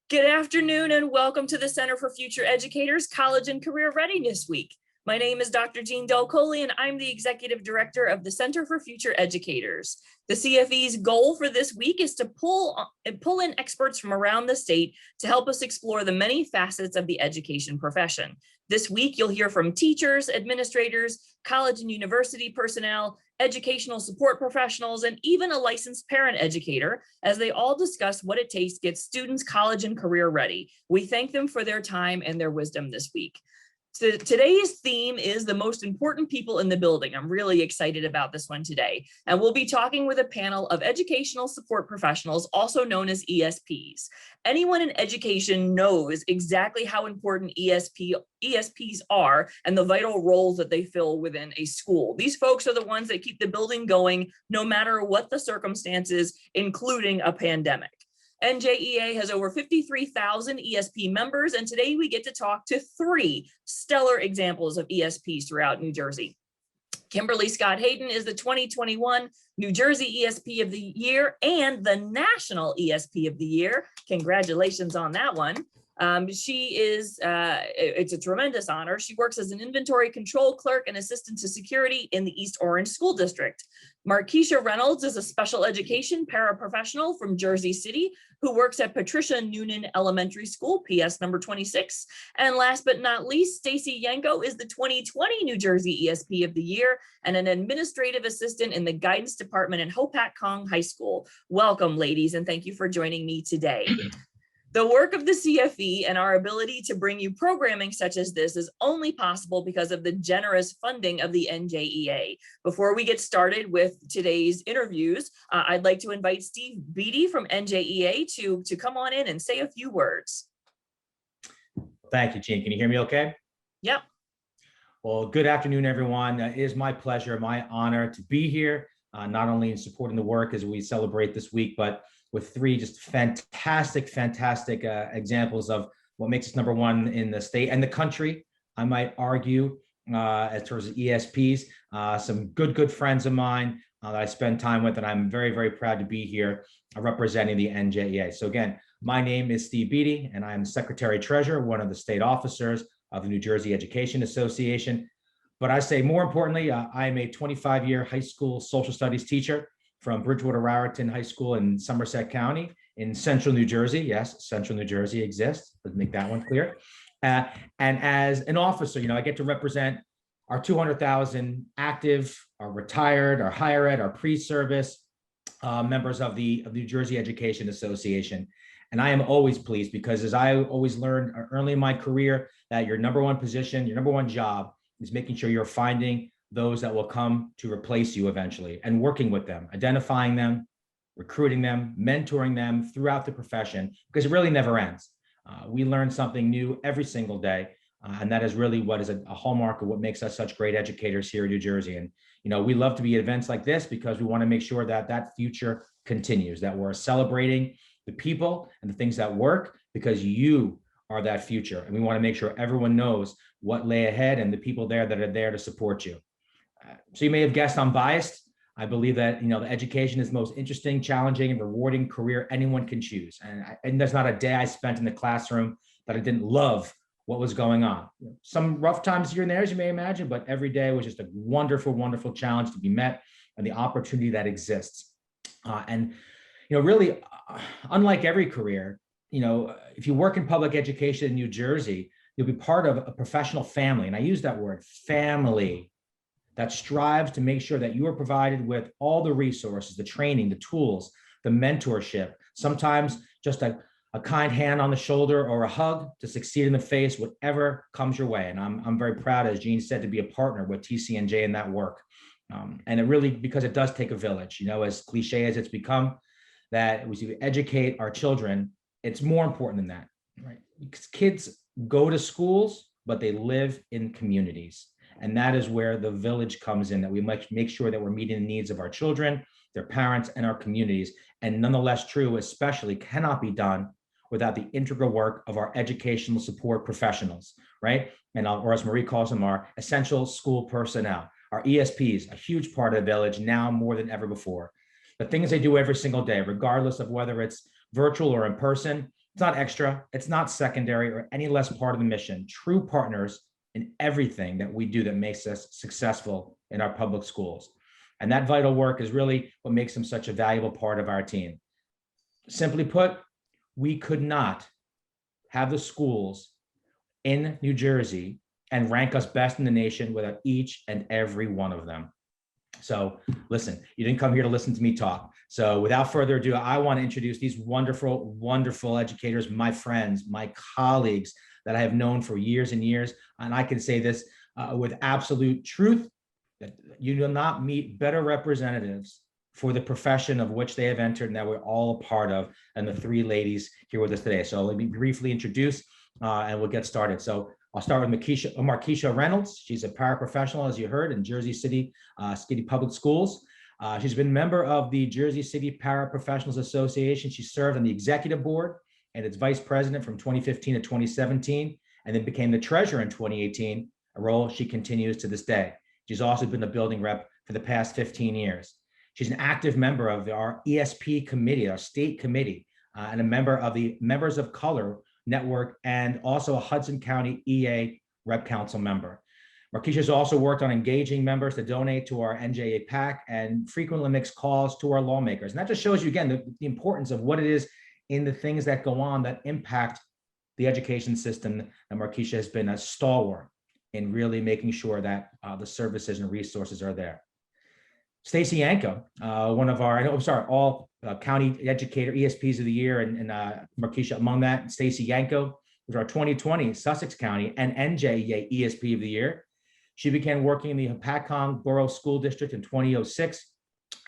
Good afternoon and welcome to the Center for Future Educators College and Career Readiness Week. My name is Dr. Jean Del Coley and I'm the Executive Director of the Center for Future Educators. The CFE's goal for this week is to pull in experts from around the state to help us explore the many facets of the education profession. This week, you'll hear from teachers, administrators, college and university personnel, educational support professionals, and even a licensed parent educator as they all discuss what it takes to get students college and career ready. We thank them for their time and their wisdom this week. So today's theme is the most important people in the building. I'm really excited about this one today. And we'll be talking with a panel of educational support professionals, also known as ESPs. Anyone in education knows exactly how important ESPs are and the vital roles that they fill within a school. These folks are the ones that keep the building going no matter what the circumstances, including a pandemic. NJEA has over 53,000 ESP members, and today we get to talk to three stellar examples of ESPs throughout New Jersey. Kimberly Scott-Hayden is the 2021 New Jersey ESP of the Year and the National ESP of the Year. Congratulations on that one. It's a tremendous honor. She works as an inventory control clerk and assistant to security in the East Orange School District. Marquisha Reynolds is a special education paraprofessional from Jersey City who works at Patricia Noonan Elementary School, PS number 26. And last but not least, Stacy Yanko is the 2020 New Jersey ESP of the Year and an administrative assistant in the guidance department at Hopac-Kong High School. Welcome, ladies, and thank you for joining me today. The work of the CFE and our ability to bring you programming such as this is only possible because of the generous funding of the NJEA. Before we get started with today's interviews, I'd like to invite Steve Beatty from NJEA to come on in and say a few words. Thank you, Jean. Can you hear me okay? Yep. Well, good afternoon, everyone. It is my pleasure, my honor to be here, not only in supporting the work as we celebrate this week, but with three just fantastic examples of what makes us number one in the state and the country. I might argue, as far as ESPs, some good friends of mine that I spend time with, and I'm very proud to be here representing the NJEA. So again, my name is Steve Beatty, and I'm Secretary Treasurer, one of the state officers of the New Jersey Education Association. But I say more importantly, I am a 25-year high school social studies teacher from Bridgewater Raritan High School in Somerset County in central New Jersey. Yes, central New Jersey exists. Let's make that one clear. And as an officer, I get to represent our 200,000 active, our retired, our higher ed, our pre-service members of the New Jersey Education Association. And I am always pleased because, as I always learned early in my career, that your number one position, your number one job is making sure you're finding those that will come to replace you eventually and working with them, identifying them, recruiting them, mentoring them throughout the profession, because it really never ends. We learn something new every single day. And that is really what is a hallmark of what makes us such great educators here in New Jersey. And, we love to be at events like this because we want to make sure that that future continues, that we're celebrating the people and the things that work, because you are that future. And we want to make sure everyone knows what lay ahead and the people there that are there to support you. So you may have guessed I'm biased. I believe that, the education is the most interesting, challenging, and rewarding career anyone can choose. And there's not a day I spent in the classroom that I didn't love what was going on. Some rough times here and there, as you may imagine, but every day was just a wonderful challenge to be met and the opportunity that exists. Really, unlike every career, if you work in public education in New Jersey, you'll be part of a professional family. And I use that word, family, that strives to make sure that you are provided with all the resources, the training, the tools, the mentorship, sometimes just a kind hand on the shoulder or a hug to succeed in the face, whatever comes your way. And I'm very proud, as Jean said, to be a partner with TCNJ in that work. And it really, because it does take a village, as cliche as it's become, that we educate our children, it's more important than that, right? Because kids go to schools, but they live in communities. And that is where the village comes in, that we must make sure that we're meeting the needs of our children, their parents, and our communities. And nonetheless true, especially cannot be done without the integral work of our educational support professionals, right? Or as Marie calls them, our essential school personnel, our ESPs, a huge part of the village now more than ever before. The things they do every single day, regardless of whether it's virtual or in person, It's not extra, it's not secondary or any less part of the mission. True partners in everything that we do that makes us successful in our public schools. And that vital work is really what makes them such a valuable part of our team. Simply put, we could not have the schools in New Jersey and rank us best in the nation without each and every one of them. So listen, you didn't come here to listen to me talk. So without further ado, I want to introduce these wonderful, wonderful educators, my friends, my colleagues that I have known for years and years. And I can say this with absolute truth, that you will not meet better representatives for the profession of which they have entered and that we're all a part of, and the three ladies here with us today. So let me briefly introduce and we'll get started. So I'll start with Marquisha Reynolds. She's a paraprofessional, as you heard, in Jersey City Public Schools. She's been a member of the Jersey City Paraprofessionals Association. She served on the executive board and its vice president from 2015 to 2017, and then became the treasurer in 2018, a role she continues to this day. She's also been a building rep for the past 15 years. She's an active member of our ESP committee, our state committee, and a member of the Members of Color Network, and also a Hudson County EA Rep Council member. Marquisha has also worked on engaging members to donate to our NJA PAC and frequently makes calls to our lawmakers. And that just shows you, again, the importance of what it is in the things that go on that impact the education system. And Marquisha has been a stalwart in really making sure that the services and resources are there. Stacy Yanko, one of our, all county educator ESPs of the year, and Marquisha among that. Stacy Yanko was our 2020 Sussex County and NJA ESP of the year. She began working in the Hopatcong Borough School District in 2006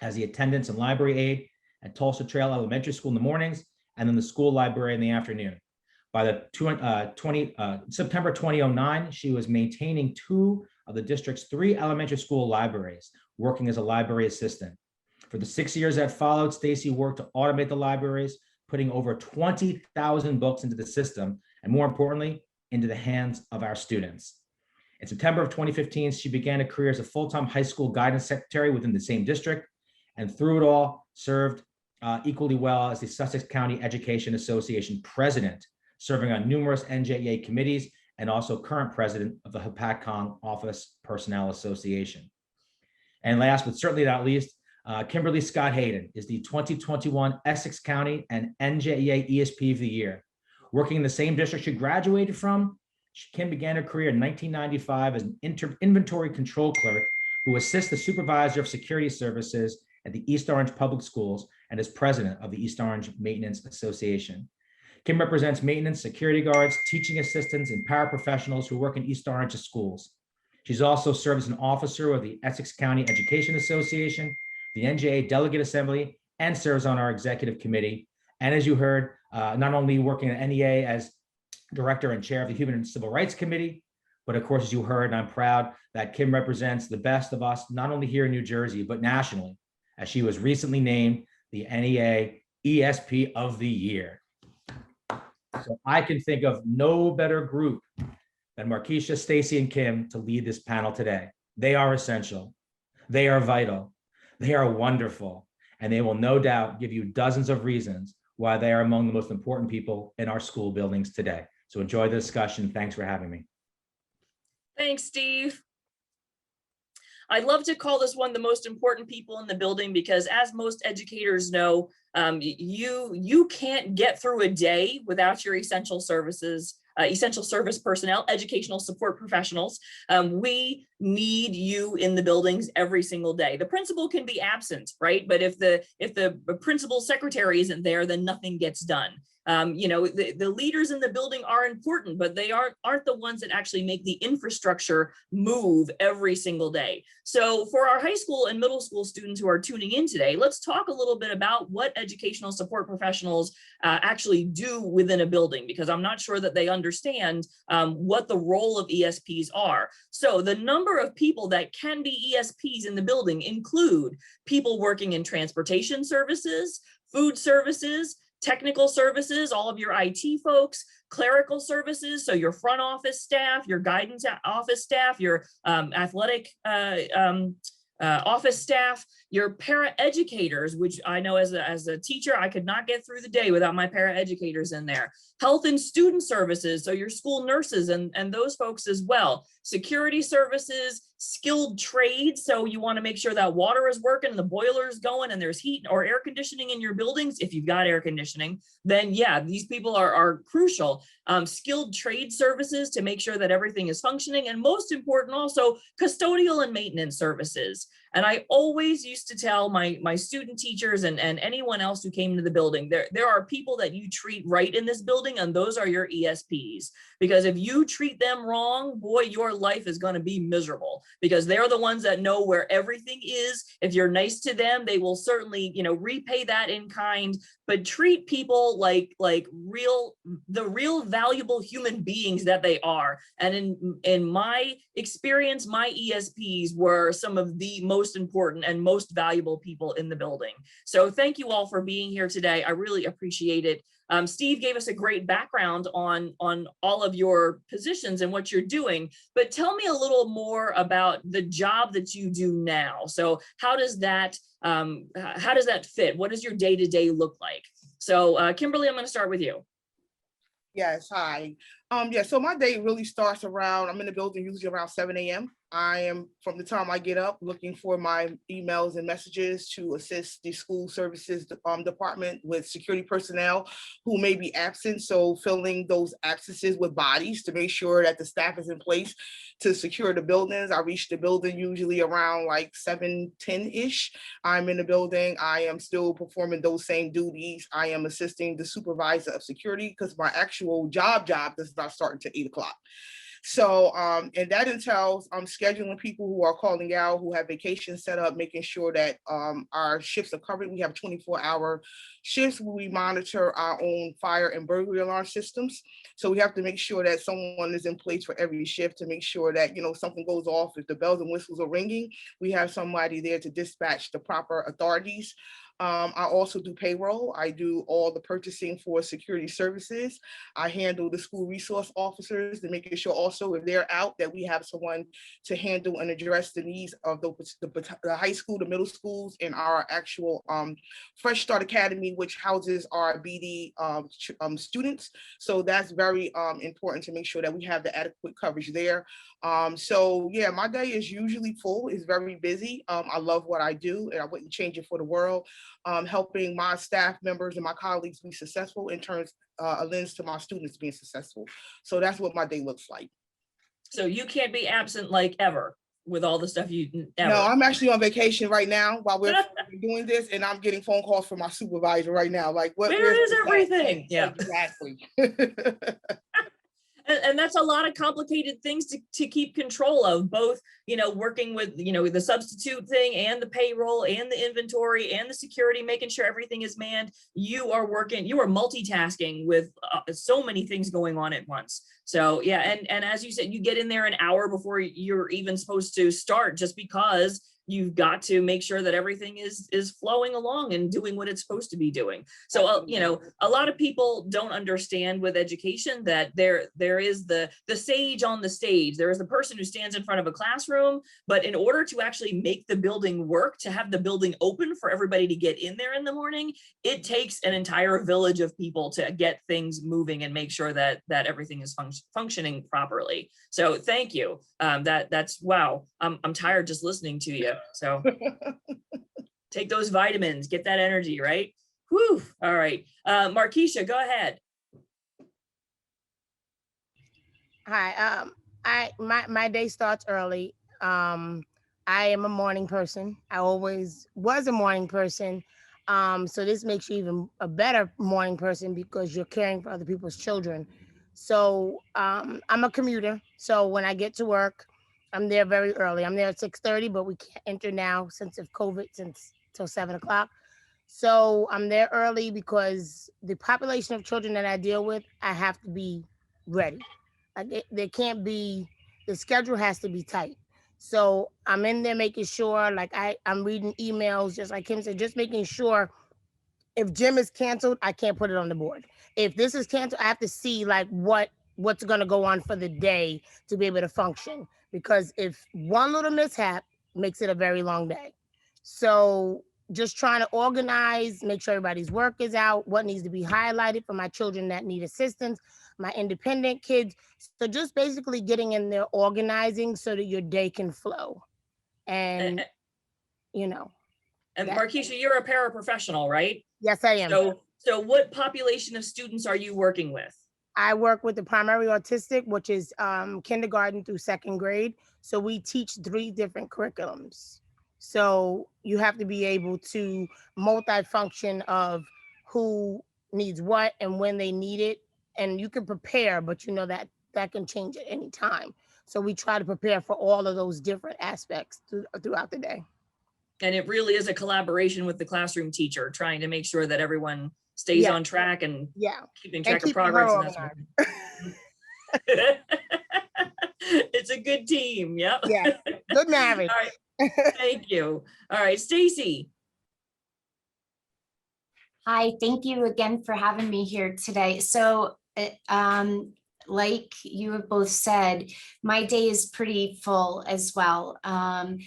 as the attendance and library aide at Tulsa Trail Elementary School in the mornings, and then the school library in the afternoon. By the September 2009, she was maintaining 2 of the district's 3 elementary school libraries, working as a library assistant. For the 6 years that followed, Stacy worked to automate the libraries, putting over 20,000 books into the system, and more importantly, into the hands of our students. In September of 2015, she began a career as a full-time high school guidance secretary within the same district, and through it all, served equally well as the Sussex County Education Association president, serving on numerous NJEA committees, and also current president of the Hopatcong Office Personnel Association. And last but certainly not least, Kimberly Scott-Hayden is the 2021 Essex County and NJEA ESP of the year. Working in the same district she graduated from, Kim began her career in 1995 as an inventory control clerk who assists the supervisor of security services at the East Orange Public Schools and is president of the East Orange Maintenance Association. Kim represents maintenance, security guards, teaching assistants, and paraprofessionals who work in East Orange schools. She's also served as an officer of the Essex County Education Association, the NJA Delegate Assembly, and serves on our executive committee. And as you heard, not only working at NEA as director and chair of the Human and Civil Rights Committee, but of course, as you heard, and I'm proud that Kim represents the best of us, not only here in New Jersey, but nationally, as she was recently named the NEA ESP of the Year. So I can think of no better group than Marquisha, Stacy, and Kim to lead this panel today. They are essential. They are vital. They are wonderful. And they will no doubt give you dozens of reasons why they are among the most important people in our school buildings today. So enjoy the discussion. Thanks for having me. Thanks, Steve. I love to call this one the most important people in the building because, as most educators know, you can't get through a day without your essential services, essential service personnel, educational support professionals. We need you in the buildings every single day. The principal can be absent, right? But if the principal secretary isn't there, then nothing gets done. The leaders in the building are important, but they aren't the ones that actually make the infrastructure move every single day. So for our high school and middle school students who are tuning in today, let's talk a little bit about what educational support professionals actually do within a building, because I'm not sure that they understand what the role of ESPs are. So the number of people that can be ESPs in the building include people working in transportation services, food services, technical services, all of your IT folks, clerical services, so your front office staff, your guidance office staff, your athletic office staff, your para-educators, which I know as a teacher, I could not get through the day without my para-educators in there. Health and student services, so your school nurses and those folks as well. Security services, skilled trades, so you want to make sure that water is working and the boiler is going and there's heat or air conditioning in your buildings. If you've got air conditioning, then yeah, these people are crucial. Skilled trade services to make sure that everything is functioning, and most important also custodial and maintenance services. And I always used to tell my student teachers and anyone else who came to the building, there are people that you treat right in this building, and those are your ESPs. Because if you treat them wrong, boy, your life is going to be miserable, because they're the ones that know where everything is. If you're nice to them, they will certainly, repay that in kind, but treat people like the real valuable human beings that they are. And in my experience, my ESPs were some of the most important and most valuable people in the building. So thank you all for being here today. I really appreciate it. Steve gave us a great background on all of your positions and what you're doing, but tell me a little more about the job that you do now. So how does that fit? What does your day-to-day look like? So Kimberly, I'm going to start with you. Yes, hi. So my day really starts around, I'm in the building usually around 7 a.m. I am, from the time I get up, looking for my emails and messages to assist the school services department with security personnel who may be absent. So filling those absences with bodies to make sure that the staff is in place to secure the buildings. I reach the building usually around like 7:10-ish. I'm in the building. I am still performing those same duties. I am assisting the supervisor of security because my actual job does not start until 8 o'clock. So, and that entails scheduling people who are calling out, who have vacations set up, making sure that our shifts are covered. We have 24-hour shifts where we monitor our own fire and burglary alarm systems. So we have to make sure that someone is in place for every shift to make sure that, something goes off. If the bells and whistles are ringing, we have somebody there to dispatch the proper authorities. I also do payroll. I do all the purchasing for security services. I handle the school resource officers to making sure also if they're out that we have someone to handle and address the needs of the high school, the middle schools, and our actual Fresh Start Academy, which houses our BD students. So that's very important to make sure that we have the adequate coverage there. So yeah, my day is usually full. It's very busy. I love what I do, and I wouldn't change it for the world. Helping my staff members and my colleagues be successful in turns a lens to my students being successful. So that's what my day looks like. So you can't be absent like ever with all the stuff you ever. No, I'm actually on vacation right now while we're doing this, and I'm getting phone calls from my supervisor right now. Like, where is everything? Yeah, exactly. And that's a lot of complicated things to keep control of, both, working with, the substitute thing and the payroll and the inventory and the security, making sure everything is manned. You are multitasking with so many things going on at once. So yeah, and as you said, you get in there an hour before you're even supposed to start, just because you've got to make sure that everything is flowing along and doing what it's supposed to be doing. So, a lot of people don't understand with education that there is the sage on the stage. There is the person who stands in front of a classroom, but in order to actually make the building work, to have the building open for everybody to get in there in the morning, it takes an entire village of people to get things moving and make sure that everything is functioning properly. So thank you. That's wow. I'm tired just listening to you. So take those vitamins, get that energy, right? Whew. All right. Marquisha, go ahead. Hi. My day starts early. I am a morning person. I always was a morning person. So this makes you even a better morning person because you're caring for other people's children. So I'm a commuter. So when I get to work, I'm there very early. I'm there at 6:30, but we can't enter now since of COVID till 7 o'clock. So I'm there early because the population of children that I deal with, I have to be ready. There can't be, the schedule has to be tight. So I'm in there making sure, like I'm reading emails, just like Kim said, just making sure if gym is canceled, I can't put it on the board. If this is canceled, I have to see like what's going to go on for the day to be able to function. Because if one little mishap, makes it a very long day. So just trying to organize, make sure everybody's work is out, what needs to be highlighted for my children that need assistance, my independent kids. So just basically getting in there, organizing so that your day can flow. And, you know. And Marquisha, you're a paraprofessional, right? Yes, I am. So what population of students are you working with? I work with the primary autistic, which is kindergarten through 2nd grade. So we teach 3 different curriculums. So you have to be able to multifunction of who needs what and when they need it. And you can prepare, but you know that can change at any time. So we try to prepare for all of those different aspects throughout the day. And it really is a collaboration with the classroom teacher, trying to make sure that everyone stays on track and keeping track of progress. It's a good team. Yep. Yeah. Good marriage. All right. Thank you. All right, Stacy. Hi, thank you again for having me here today. So like you have both said, my day is pretty full as well. I'm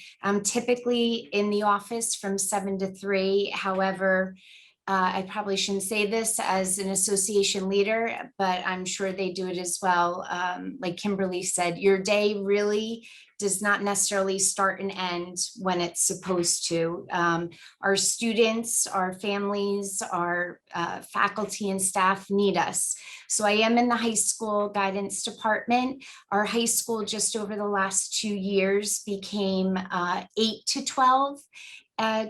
typically in the office from 7 to 3. However, I probably shouldn't say this as an association leader, but I'm sure they do it as well. Like Kimberly said, your day really does not necessarily start and end when it's supposed to. Our students, our families, our faculty and staff need us. So I am in the high school guidance department. Our high school just over the last 2 years became 8 to 12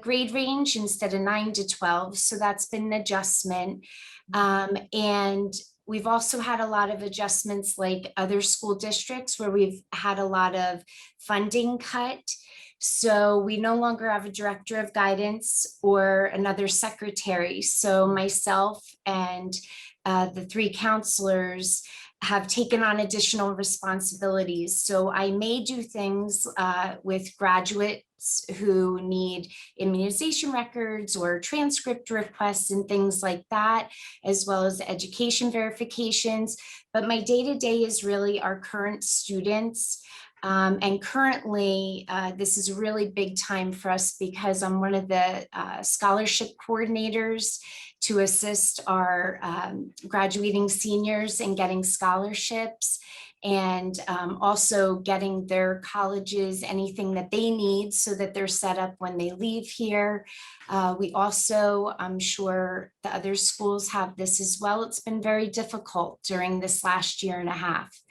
grade range instead of 9 to 12. So that's been an adjustment. And we've also had a lot of adjustments like other school districts where we've had a lot of funding cut. So we no longer have a director of guidance or another secretary. So myself and the 3 counselors have taken on additional responsibilities. So I may do things with graduates who need immunization records or transcript requests and things like that, as well as education verifications. But my day-to-day is really our current students. And currently, this is a really big time for us because I'm one of the scholarship coordinators to assist our graduating seniors in getting scholarships and also getting their colleges anything that they need so that they're set up when they leave here. We also, I'm sure the other schools have this as well. It's been very difficult during this last 1.5 years.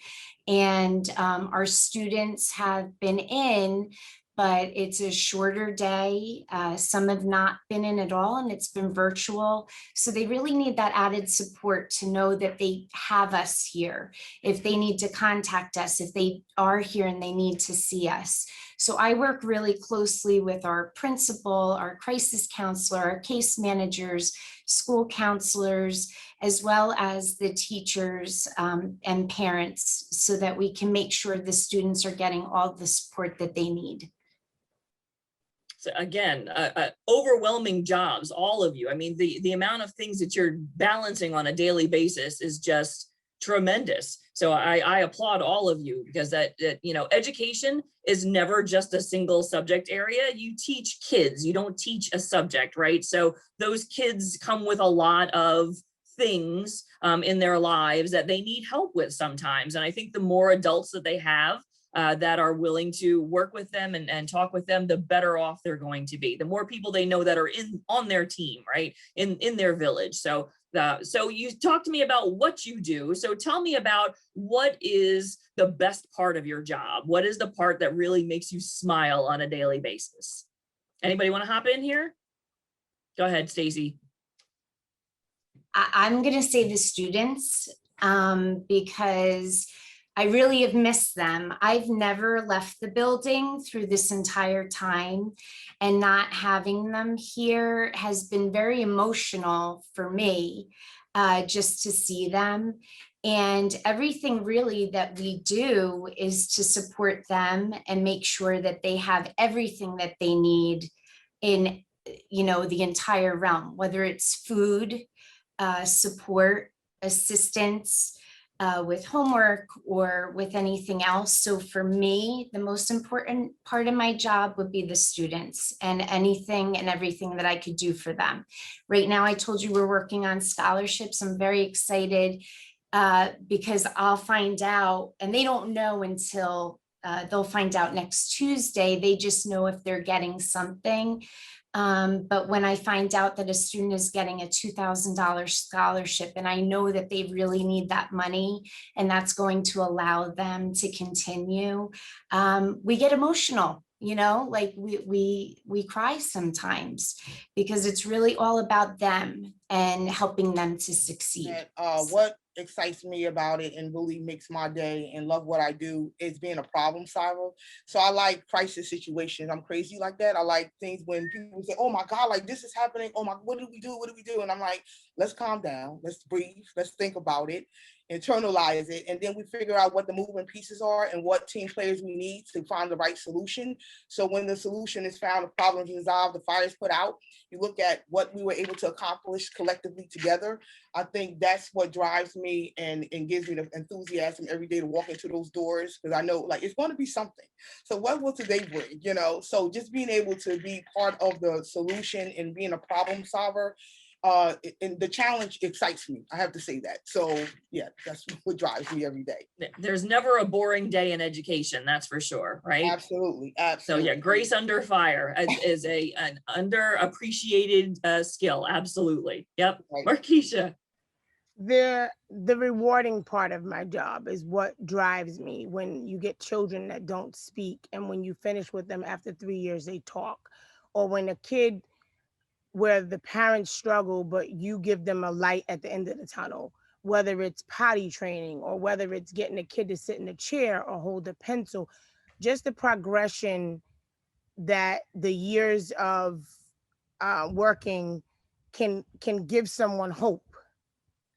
And our students have been in, but it's a shorter day. Some have not been in at all, and it's been virtual. So they really need that added support to know that they have us here. If they need to contact us, if they are here and they need to see us. So I work really closely with our principal, our crisis counselor, our case managers, school counselors, as well as the teachers and parents so that we can make sure the students are getting all the support that they need. So again, overwhelming jobs, all of you. I mean, the amount of things that you're balancing on a daily basis is just tremendous. So I applaud all of you because that you know, education is never just a single subject area. You teach kids, you don't teach a subject, right? So those kids come with a lot of things in their lives that they need help with sometimes. And I think the more adults that they have that are willing to work with them and talk with them, the better off they're going to be. The more people they know that are on their team, right, in their village. So you talked to me about what you do. So tell me about what is the best part of your job? What is the part that really makes you smile on a daily basis? Anybody want to hop in here? Go ahead, Stacy. I'm going to say the students because I really have missed them. I've never left the building through this entire time, and not having them here has been very emotional for me, just to see them. And everything really that we do is to support them and make sure that they have everything that they need in, you know, the entire realm, whether it's food, support, assistance, with homework or with anything else. So for me, the most important part of my job would be the students and anything and everything that I could do for them. Right now, I told you we're working on scholarships. I'm very excited because I'll find out, and they don't know until they'll find out next Tuesday. They just know if they're getting something. But when I find out that a student is getting a $2,000 scholarship, and I know that they really need that money, and that's going to allow them to continue, we get emotional, you know, like we cry sometimes because it's really all about them and helping them to succeed. And what excites me about it and really makes my day and love what I do is being a problem solver. So I like crisis situations. I'm crazy like that. I like things when people say, oh my God, like this is happening. Oh my, what do we do? What do we do? And I'm like, let's calm down. Let's breathe. Let's think about it, internalize it. And then we figure out what the moving pieces are and what team players we need to find the right solution. So when the solution is found, the problem is resolved, the fire is put out, you look at what we were able to accomplish collectively together. I think that's what drives me and gives me the enthusiasm every day to walk into those doors, because I know like it's going to be something. So what will today bring, you know? So just being able to be part of the solution and being a problem solver, and the challenge excites me. I have to say that. So yeah, that's what drives me every day. There's never a boring day in education, that's for sure, right? Absolutely, So absolutely. yeah, grace under fire is an underappreciated skill. Absolutely. Yep. Right. Marquisha. The rewarding part of my job is what drives me. When you get children that don't speak, and when you finish with them after 3 years, they talk, or when a kid where the parents struggle, but you give them a light at the end of the tunnel, whether it's potty training or whether it's getting a kid to sit in a chair or hold a pencil, just the progression that the years of working can give someone hope.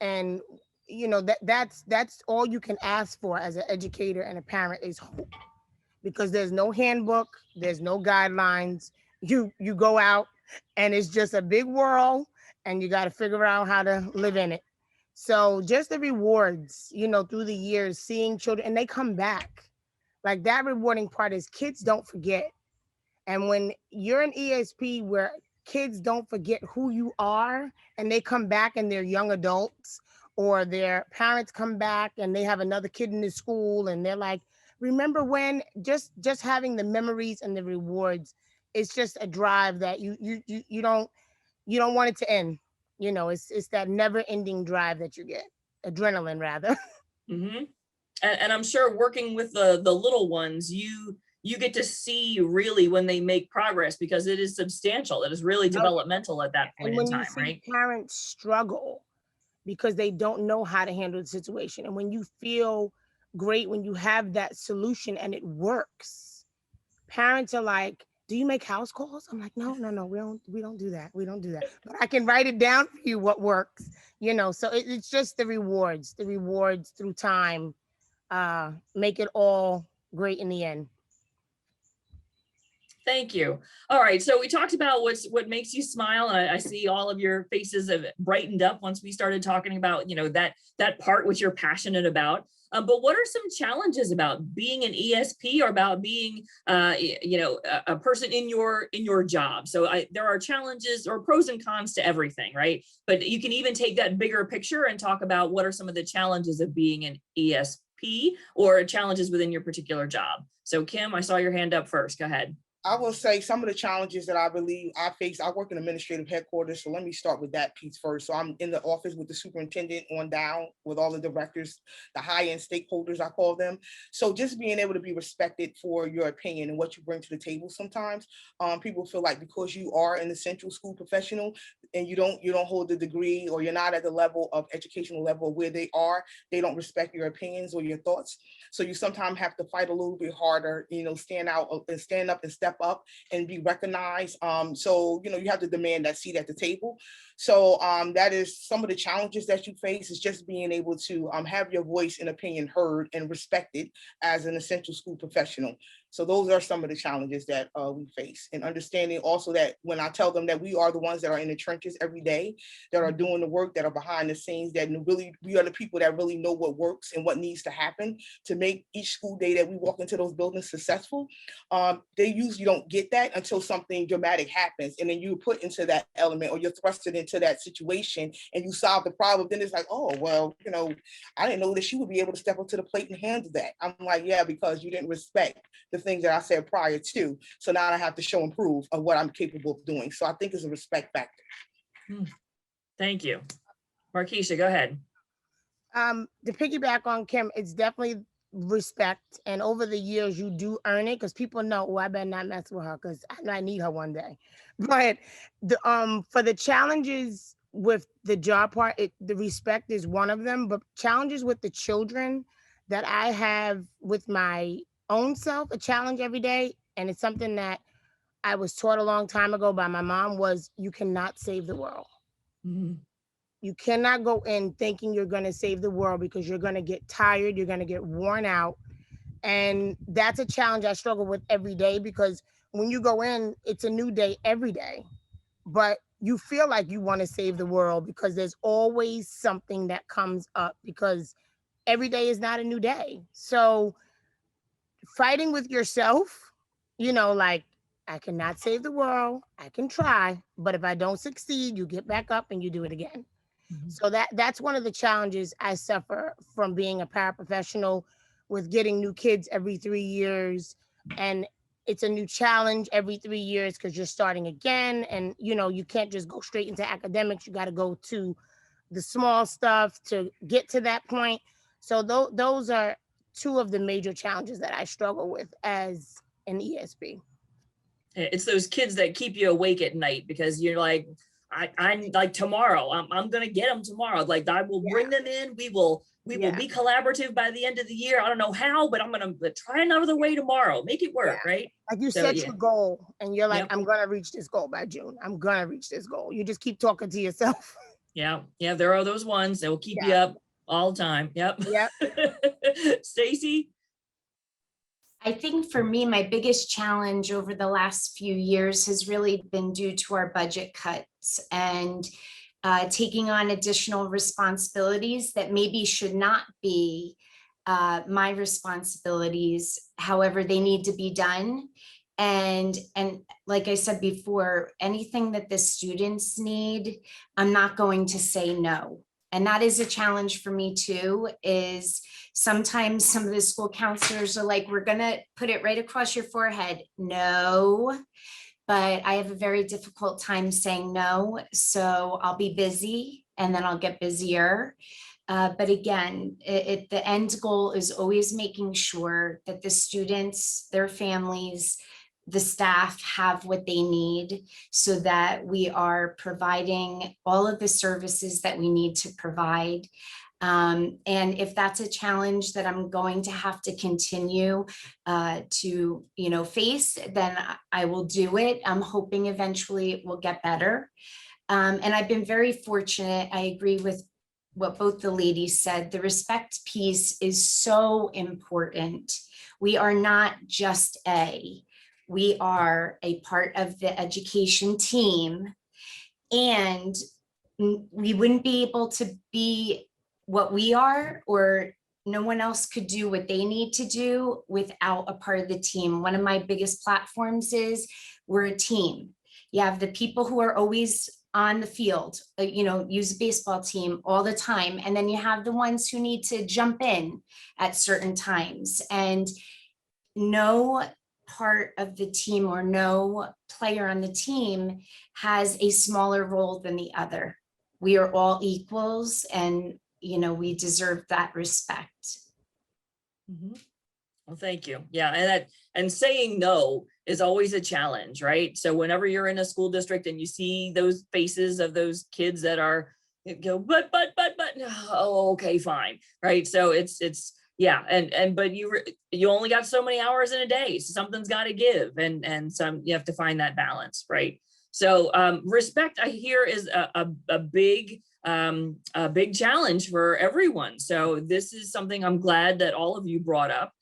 And you know that's all you can ask for as an educator and a parent is hope, because there's no handbook, there's no guidelines. You go out and it's just a big world, and you got to figure out how to live in it. So just the rewards, you know, through the years, seeing children and they come back, like that rewarding part is kids don't forget. And when you're an ESP where kids don't forget who you are, and they come back and they're young adults, or their parents come back and they have another kid in the school and they're like, remember when, just having the memories and the rewards, it's just a drive that you don't want it to end. You know, it's that never ending drive that you get, adrenaline rather. Mm-hmm. And I'm sure working with the little ones, you get to see really when they make progress, because it is substantial. It is really developmental at that point in time, right? Parents struggle because they don't know how to handle the situation. And when you feel great, when you have that solution and it works, parents are like, do you make house calls? I'm like, no, we don't do that. We don't do that. But I can write it down for you what works, you know. So it's just the rewards through time make it all great in the end. Thank you. All right, so we talked about what makes you smile, and I see all of your faces have brightened up once we started talking about, you know, that part which you're passionate about. But what are some challenges about being an ESP, or about being, you know, a person in your job? So there are challenges or pros and cons to everything, right? But you can even take that bigger picture and talk about what are some of the challenges of being an ESP, or challenges within your particular job. So Kim, I saw your hand up first. Go ahead. I will say some of the challenges that I believe I face. I work in administrative headquarters, so let me start with that piece first. So I'm in the office with the superintendent on down, with all the directors, the high-end stakeholders, I call them. So just being able to be respected for your opinion and what you bring to the table. Sometimes people feel like because you are an essential school professional and you don't hold the degree, or you're not at the level of educational level where they are, they don't respect your opinions or your thoughts. So you sometimes have to fight a little bit harder, you know, stand up and step up and be recognized. So, you know, you have to demand that seat at the table. So that is some of the challenges that you face, is just being able to have your voice and opinion heard and respected as an essential school professional. So those are some of the challenges that we face, and understanding also that when I tell them that we are the ones that are in the trenches every day, that are doing the work, that are behind the scenes, that really, we are the people that really know what works and what needs to happen to make each school day that we walk into those buildings successful. They usually don't get that until something dramatic happens, and then you're put into that element, or you're thrusted into that situation and you solve the problem. Then it's like, oh, well, you know, I didn't know that she would be able to step up to the plate and handle that. I'm like, yeah, because you didn't respect the things that I said prior to. So now I have to show and prove of what I'm capable of doing. So I think it's a respect factor. Thank you. Marquisha, go ahead. To piggyback on Kim, it's definitely respect. And over the years, you do earn it because people know, oh, I better not mess with her because I need her one day. But for the challenges with the job part, the respect is one of them. But challenges with the children that I have with my own self, a challenge every day, and it's something that I was taught a long time ago by my mom, was you cannot save the world. Mm-hmm. You cannot go in thinking you're going to save the world, because you're going to get tired, you're going to get worn out. And that's a challenge I struggle with every day, because when you go in, it's a new day every day, but you feel like you want to save the world because there's always something that comes up, because every day is not a new day. So fighting with yourself, you know, like, I cannot save the world, I can try, but if I don't succeed, you get back up and you do it again. Mm-hmm. So that's one of the challenges I suffer from being a paraprofessional, with getting new kids every 3 years. And it's a new challenge every 3 years because you're starting again. And, you know, you can't just go straight into academics. You got to go to the small stuff to get to that point. So those are two of the major challenges that I struggle with as an ESP. It's those kids that keep you awake at night because you're like, I like tomorrow, I'm gonna get them tomorrow. Like I will bring them in. We will be collaborative by the end of the year. I don't know how, but I'm gonna try another way tomorrow. Make it work, right? Like you set your goal and you're like, I'm gonna reach this goal by June. I'm gonna reach this goal. You just keep talking to yourself. Yeah, there are those ones that will keep you up all the time. Yep. Stacy? I think for me, my biggest challenge over the last few years has really been due to our budget cuts and taking on additional responsibilities that maybe should not be my responsibilities. However, they need to be done. And like I said before, anything that the students need, I'm not going to say no. And that is a challenge for me too, is sometimes some of the school counselors are like, we're gonna put it right across your forehead. No, but I have a very difficult time saying no. So I'll be busy and then I'll get busier. But again, the end goal is always making sure that the students, their families, the staff have what they need so that we are providing all of the services that we need to provide. And if that's a challenge that I'm going to have to continue to, face, then I will do it. I'm hoping eventually it will get better. And I've been very fortunate. I agree with what both the ladies said. The respect piece is so important. We are not just we are a part of the education team, and we wouldn't be able to be what we are, or no one else could do what they need to do without a part of the team. One of my biggest platforms is we're a team. You have the people who are always on the field, use a baseball team all the time. And then you have the ones who need to jump in at certain times, and no part of the team or no player on the team has a smaller role than the other. We are all equals, and we deserve that respect. Mm-hmm. Well, thank you. Yeah, and saying no is always a challenge, right? So whenever you're in a school district and you see those faces of those kids that are but oh, okay, fine, right? So it's but you only got so many hours in a day, so something's got to give, and you have to find that balance, right? So respect, I hear, is a big challenge for everyone. So this is something I'm glad that all of you brought up.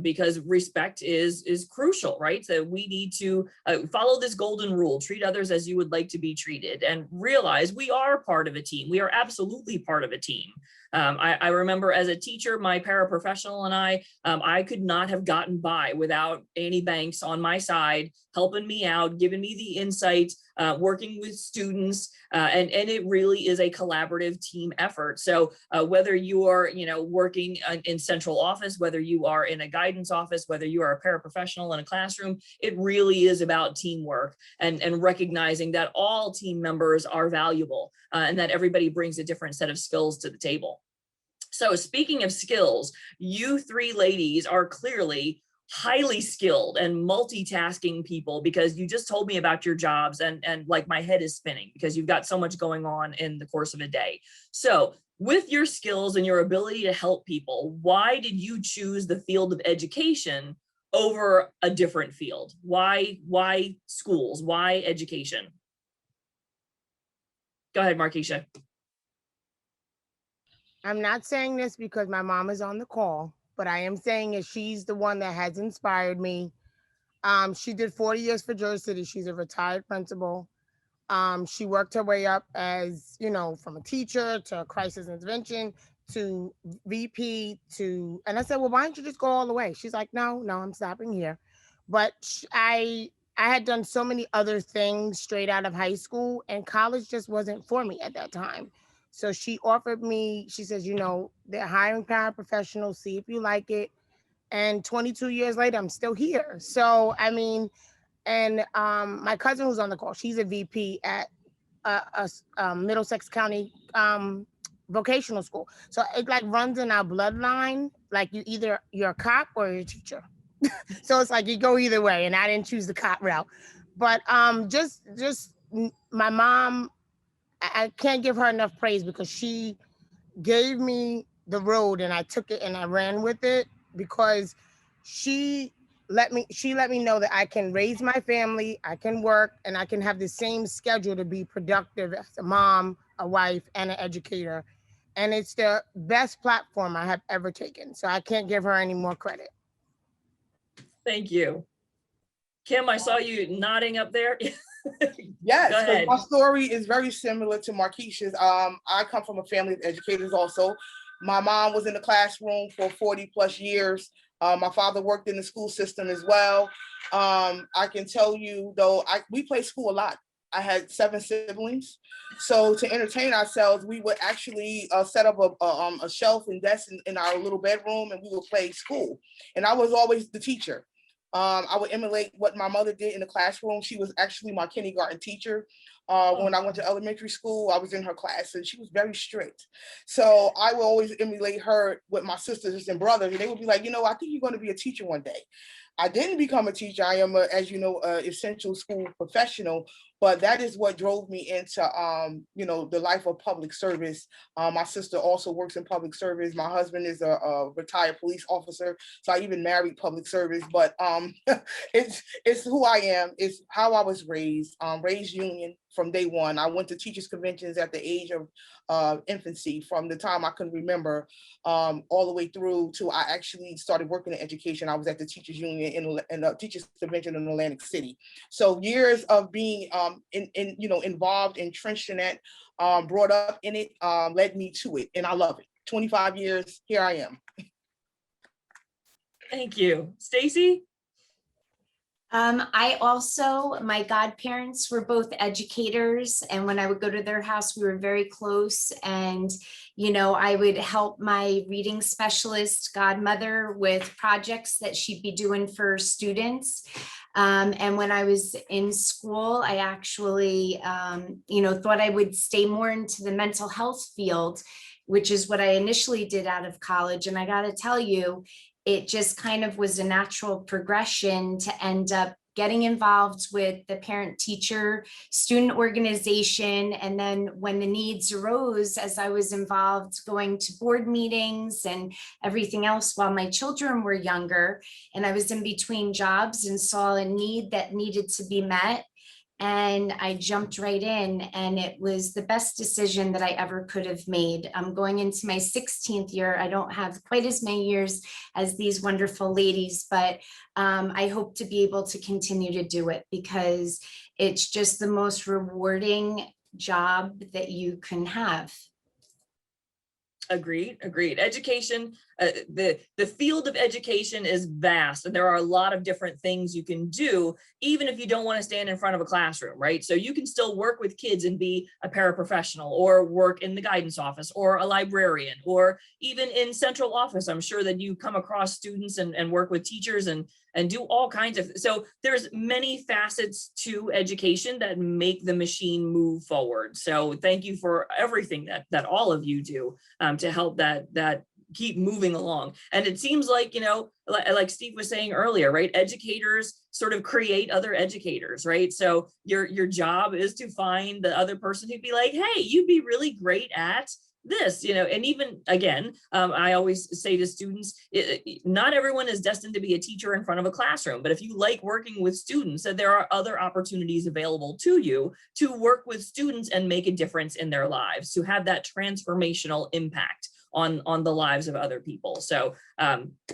because respect is crucial, right? So we need to follow this golden rule, treat others as you would like to be treated, and realize we are part of a team. We are absolutely part of a team. I remember as a teacher, my paraprofessional and I could not have gotten by without Annie Banks on my side, helping me out, giving me the insight, working with students, and it really is a collaborative team effort. So whether you are, working in central office, whether you are in a guidance office, whether you are a paraprofessional in a classroom, it really is about teamwork and recognizing that all team members are valuable and that everybody brings a different set of skills to the table. So speaking of skills, you three ladies are clearly highly skilled and multitasking people, because you just told me about your jobs and like my head is spinning because you've got so much going on in the course of a day. So with your skills and your ability to help people, why did you choose the field of education over a different field? Why schools? Why education? Go ahead, Marquisha. I'm not saying this because my mom is on the call, but I am saying it. She's the one that has inspired me. She did 40 years for Jersey City. She's a retired principal. She worked her way up as, from a teacher to crisis intervention to VP and I said, well, why don't you just go all the way? She's like, no, I'm stopping here. But I had done so many other things straight out of high school, and college just wasn't for me at that time. So she offered me, she says, they're hiring paraprofessionals, see if you like it. And 22 years later, I'm still here. So, and my cousin who's on the call, she's a VP at Middlesex County vocational school. So it like runs in our bloodline. Like you're a cop or you're a teacher. So it's like you go either way. And I didn't choose the cop route. But just my mom, I can't give her enough praise because she gave me the road and I took it and I ran with it, because she let me know that I can raise my family, I can work, and I can have the same schedule to be productive as a mom, a wife, and an educator. And it's the best platform I have ever taken. So I can't give her any more credit. Thank you. Kim, I saw you nodding up there. Yes, Go ahead. my story is very similar to Marquisha's. I come from a family of educators also. My mom was in the classroom for 40 plus years. My father worked in the school system as well. I can tell you though, we played school a lot. I had 7 siblings. So to entertain ourselves, we would actually set up a shelf and desk in our little bedroom, and we would play school. And I was always the teacher. I would emulate what my mother did in the classroom. She was actually my kindergarten teacher. When I went to elementary school, I was in her class and she was very strict. So I would always emulate her with my sisters and brothers, and they would be like, I think you're going to be a teacher one day. I didn't become a teacher. I am, as you know, essential school professional, but that is what drove me into, the life of public service. My sister also works in public service. My husband is a retired police officer, so I even married public service. But it's who I am. It's how I was raised. Raised union from day one. I went to teachers conventions at the age of infancy, from the time I can remember, all the way through to I actually started working in education. I was at the teachers union in the teachers convention in Atlantic City. So years of being involved, entrenched in that, brought up in it, led me to it, and I love it. 25 years, here I am. Thank you. Stacy? My godparents were both educators, and when I would go to their house, we were very close. And, I would help my reading specialist godmother with projects that she'd be doing for students. And when I was in school, I actually, thought I would stay more into the mental health field, which is what I initially did out of college. And I got to tell you, it just kind of was a natural progression to end up getting involved with the parent-teacher student organization. And then when the needs arose, as I was involved going to board meetings and everything else while my children were younger, and I was in between jobs and saw a need that needed to be met, and I jumped right in, and it was the best decision that I ever could have made. I'm going into my 16th year. I don't have quite as many years as these wonderful ladies, but I hope to be able to continue to do it because it's just the most rewarding job that you can have. Agreed. Education, the field of education is vast, and there are a lot of different things you can do, even if you don't want to stand in front of a classroom, right? So you can still work with kids and be a paraprofessional, or work in the guidance office, or a librarian, or even in central office. I'm sure that you come across students and work with teachers and do all kinds of, so there's many facets to education that make the machine move forward. So thank you for everything that all of you do to help that keep moving along. And it seems like, you know, like Steve was saying earlier, right? Educators sort of create other educators, right? So your job is to find the other person who'd be like, hey, you'd be really great at this, you know. And even again, I always say to students, not everyone is destined to be a teacher in front of a classroom, but if you like working with students, that there are other opportunities available to you to work with students and make a difference in their lives, to have that transformational impact on the lives of other people. So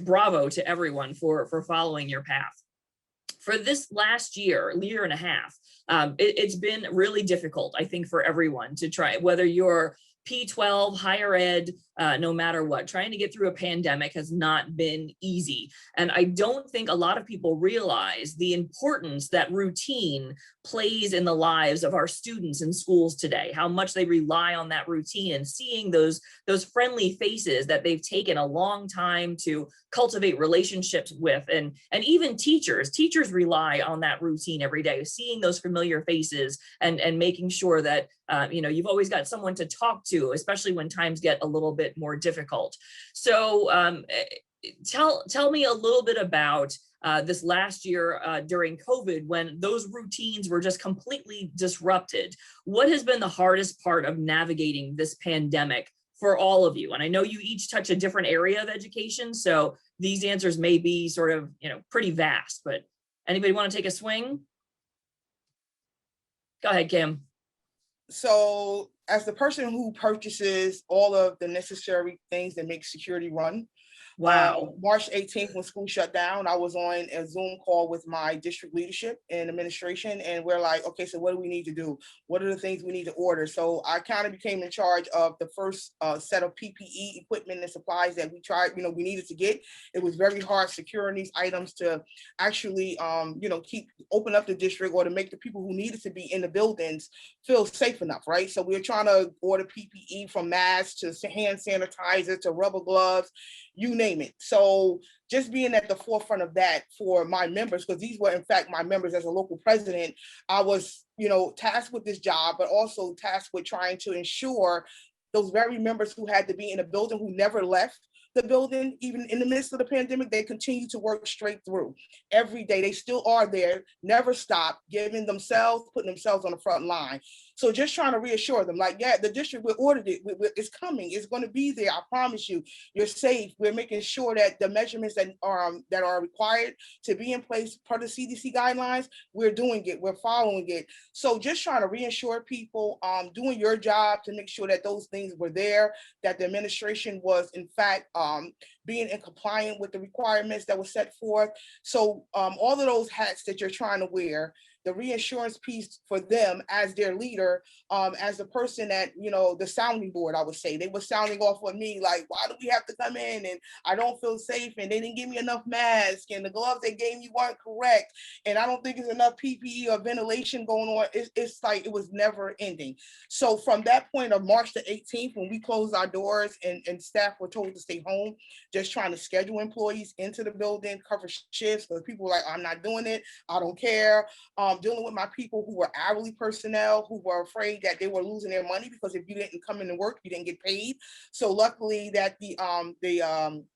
bravo to everyone for following your path. For this last year and a half, it's been really difficult, I think, for everyone to try, whether you're P12, higher ed, no matter what, trying to get through a pandemic has not been easy. And I don't think a lot of people realize the importance that routine plays in the lives of our students in schools today, how much they rely on that routine, and seeing those friendly faces that they've taken a long time to cultivate relationships with. And even teachers rely on that routine every day, seeing those familiar faces and making sure that you know, you've always got someone to talk to, especially when times get a little bit more difficult. So tell me a little bit about this last year during COVID, when those routines were just completely disrupted. What has been the hardest part of navigating this pandemic for all of you? And I know you each touch a different area of education, so these answers may be sort of, you know, pretty vast, but anybody want to take a swing? Go ahead, Kim. So as the person who purchases all of the necessary things that make security run, Wow. March 18th, when school shut down, I was on a Zoom call with my district leadership and administration, and we're like, okay, so what do we need to do? What are the things we need to order? So I kind of became in charge of the first set of PPE equipment and supplies that we tried, you know, we needed to get. It was very hard securing these items to actually, you know, open up the district, or to make the people who needed to be in the buildings feel safe enough, right? So we were trying to order PPE, from masks to hand sanitizer to rubber gloves, you name it. So just being at the forefront of that for my members, because these were in fact my members as a local president, I was, you know, tasked with this job, but also tasked with trying to ensure those very members who had to be in a building, who never left the building, even in the midst of the pandemic, they continue to work straight through. Every day, they still are there, never stop, putting themselves on the front line. So just trying to reassure them, like, yeah, the district, we ordered it, it's coming, it's going to be there, I promise you, you're safe. We're making sure that the measurements that are required to be in place per the CDC guidelines, we're doing it, we're following it. So just trying to reassure people, doing your job to make sure that those things were there, that the administration was in fact being in compliant with the requirements that were set forth. So all of those hats that you're trying to wear, the reassurance piece for them as their leader, as the person that, you know, the sounding board, I would say, they were sounding off on me, like, why do we have to come in, and I don't feel safe, and they didn't give me enough masks, and the gloves they gave me weren't correct, and I don't think there's enough PPE or ventilation going on. It's like, it was never ending. So from that point of March the 18th, when we closed our doors and staff were told to stay home, just trying to schedule employees into the building, cover shifts, because people were like, I'm not doing it, I don't care. Dealing with my people who were hourly personnel, who were afraid that they were losing their money, because if you didn't come in and work, you didn't get paid. So luckily that the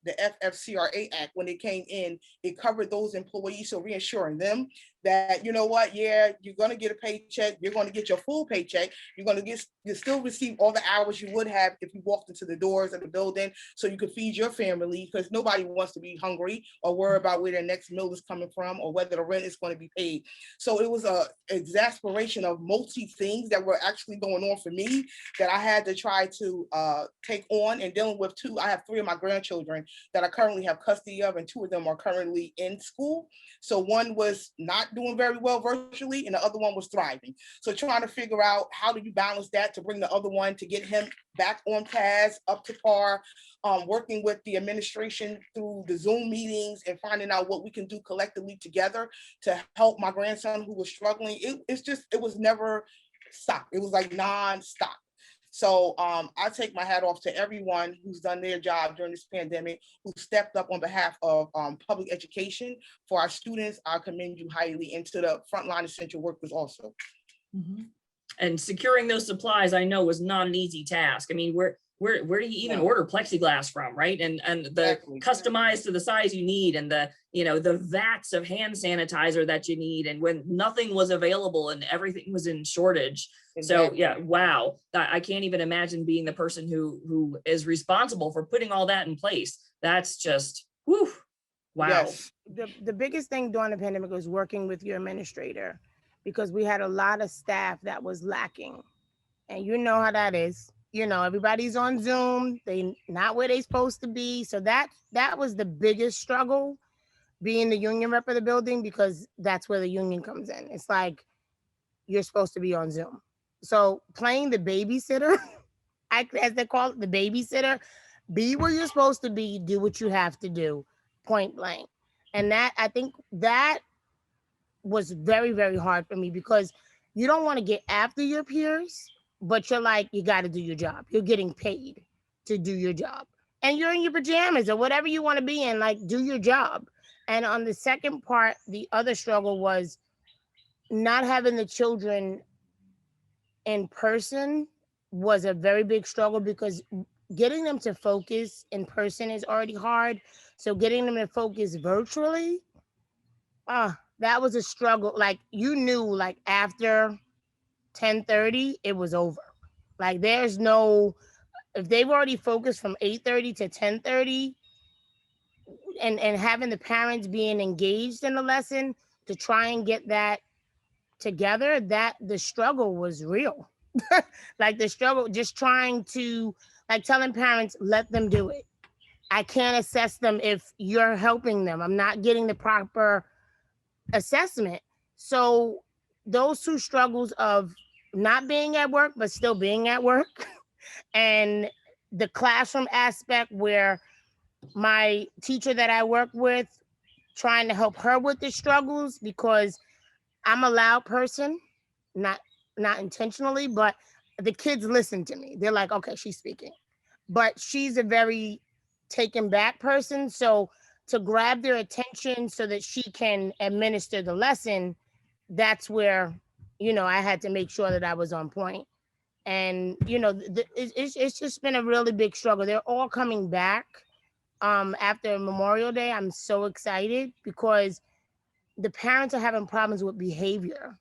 FFCRA Act, when it came in, it covered those employees. So reassuring them that, you know what, yeah, you're going to get a paycheck, you're going to get your full paycheck, you still receive all the hours you would have if you walked into the doors of the building, so you could feed your family, because nobody wants to be hungry or worry about where their next meal is coming from or whether the rent is going to be paid. So it was a exasperation of multi things that were actually going on for me that I had to try to take on, and dealing with I have 3 of my grandchildren that I currently have custody of, and 2 of them are currently in school. So one was not doing very well virtually, and the other one was thriving. So trying to figure out how do you balance that to bring the other one, to get him back on task, up to par, working with the administration through the Zoom meetings and finding out what we can do collectively together to help my grandson who was struggling. It was never stop. It was like non-stop. So I take my hat off to everyone who's done their job during this pandemic, who stepped up on behalf of public education for our students. I commend you highly, and to the frontline essential workers also. Mhm. And securing those supplies, I know, was not an easy task. I mean, where do you even order plexiglass from, right? And the Exactly. customized to the size you need, and the vats of hand sanitizer that you need, and when nothing was available and everything was in shortage. So Exactly. yeah, wow. I can't even imagine being the person who is responsible for putting all that in place. That's just, whew, wow. Yes. The biggest thing during the pandemic was working with your administrator, because we had a lot of staff that was lacking, and you know how that is. Everybody's on Zoom, they not where they supposed to be. So that was the biggest struggle, being the union rep of the building, because that's where the union comes in. It's like, you're supposed to be on Zoom. So playing the babysitter, as they call it, the babysitter, be where you're supposed to be, do what you have to do, point blank. And I think that was very, very hard for me, because you don't want to get after your peers, but you're like, you got to do your job. You're getting paid to do your job, and you're in your pajamas or whatever you want to be in, like, do your job. And on the second part, the other struggle was not having the children in person was a very big struggle, because getting them to focus in person is already hard. So getting them to focus virtually, that was a struggle. Like, you knew, like, after 10:30, it was over. Like, there's no, if they've already focused from 8:30 to 10:30, and having the parents being engaged in the lesson to try and get that together, that the struggle was real. Like, the struggle, just trying to, like, telling parents, let them do it. I can't assess them if you're helping them. I'm not getting the proper assessment. So those 2 struggles of not being at work but still being at work, and the classroom aspect where my teacher that I work with, trying to help her with the struggles, because I'm a loud person, not intentionally, but the kids listen to me. They're like, okay, she's speaking. But she's a very taken back person. So to grab their attention so that she can administer the lesson, that's where, I had to make sure that I was on point. And, it's just been a really big struggle. They're all coming back after Memorial Day. I'm so excited, because the parents are having problems with behavior.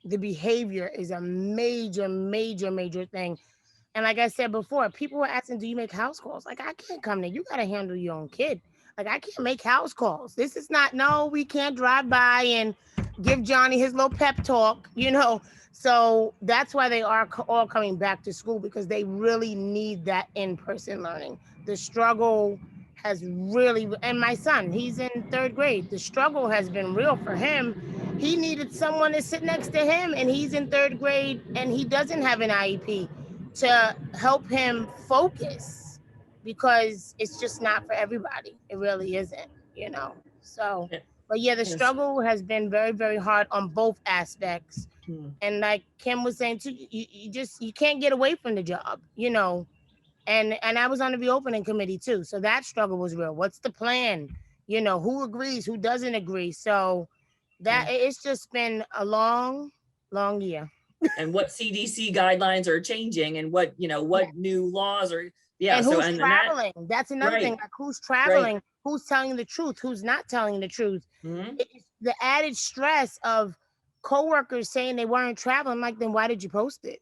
The behavior is a major, major, major thing. And like I said before, people were asking, do you make house calls? Like, I can't come there. You got to handle your own kid. Like, I can't make house calls. This is not, no, we can't drive by and give Johnny his little pep talk, So that's why they are all coming back to school, because they really need that in-person learning. The struggle has really, and my son, he's in 3rd grade. The struggle has been real for him. He needed someone to sit next to him, and he's in 3rd grade, and he doesn't have an IEP to help him focus, because it's just not for everybody. It really isn't, So, but yeah, the Yes. struggle has been very, very hard on both aspects. And like Kim was saying too, you can't get away from the job, and I was on the reopening committee too. So that struggle was real. What's the plan? Who agrees, who doesn't agree? So that it's just been a long, long year. And what CDC guidelines are changing, and what new laws are, and who's traveling. That's another thing. Like, who's traveling, who's telling the truth, who's not telling the truth. Mhm. the added stress of coworkers saying they weren't traveling. Like, then why did you post it?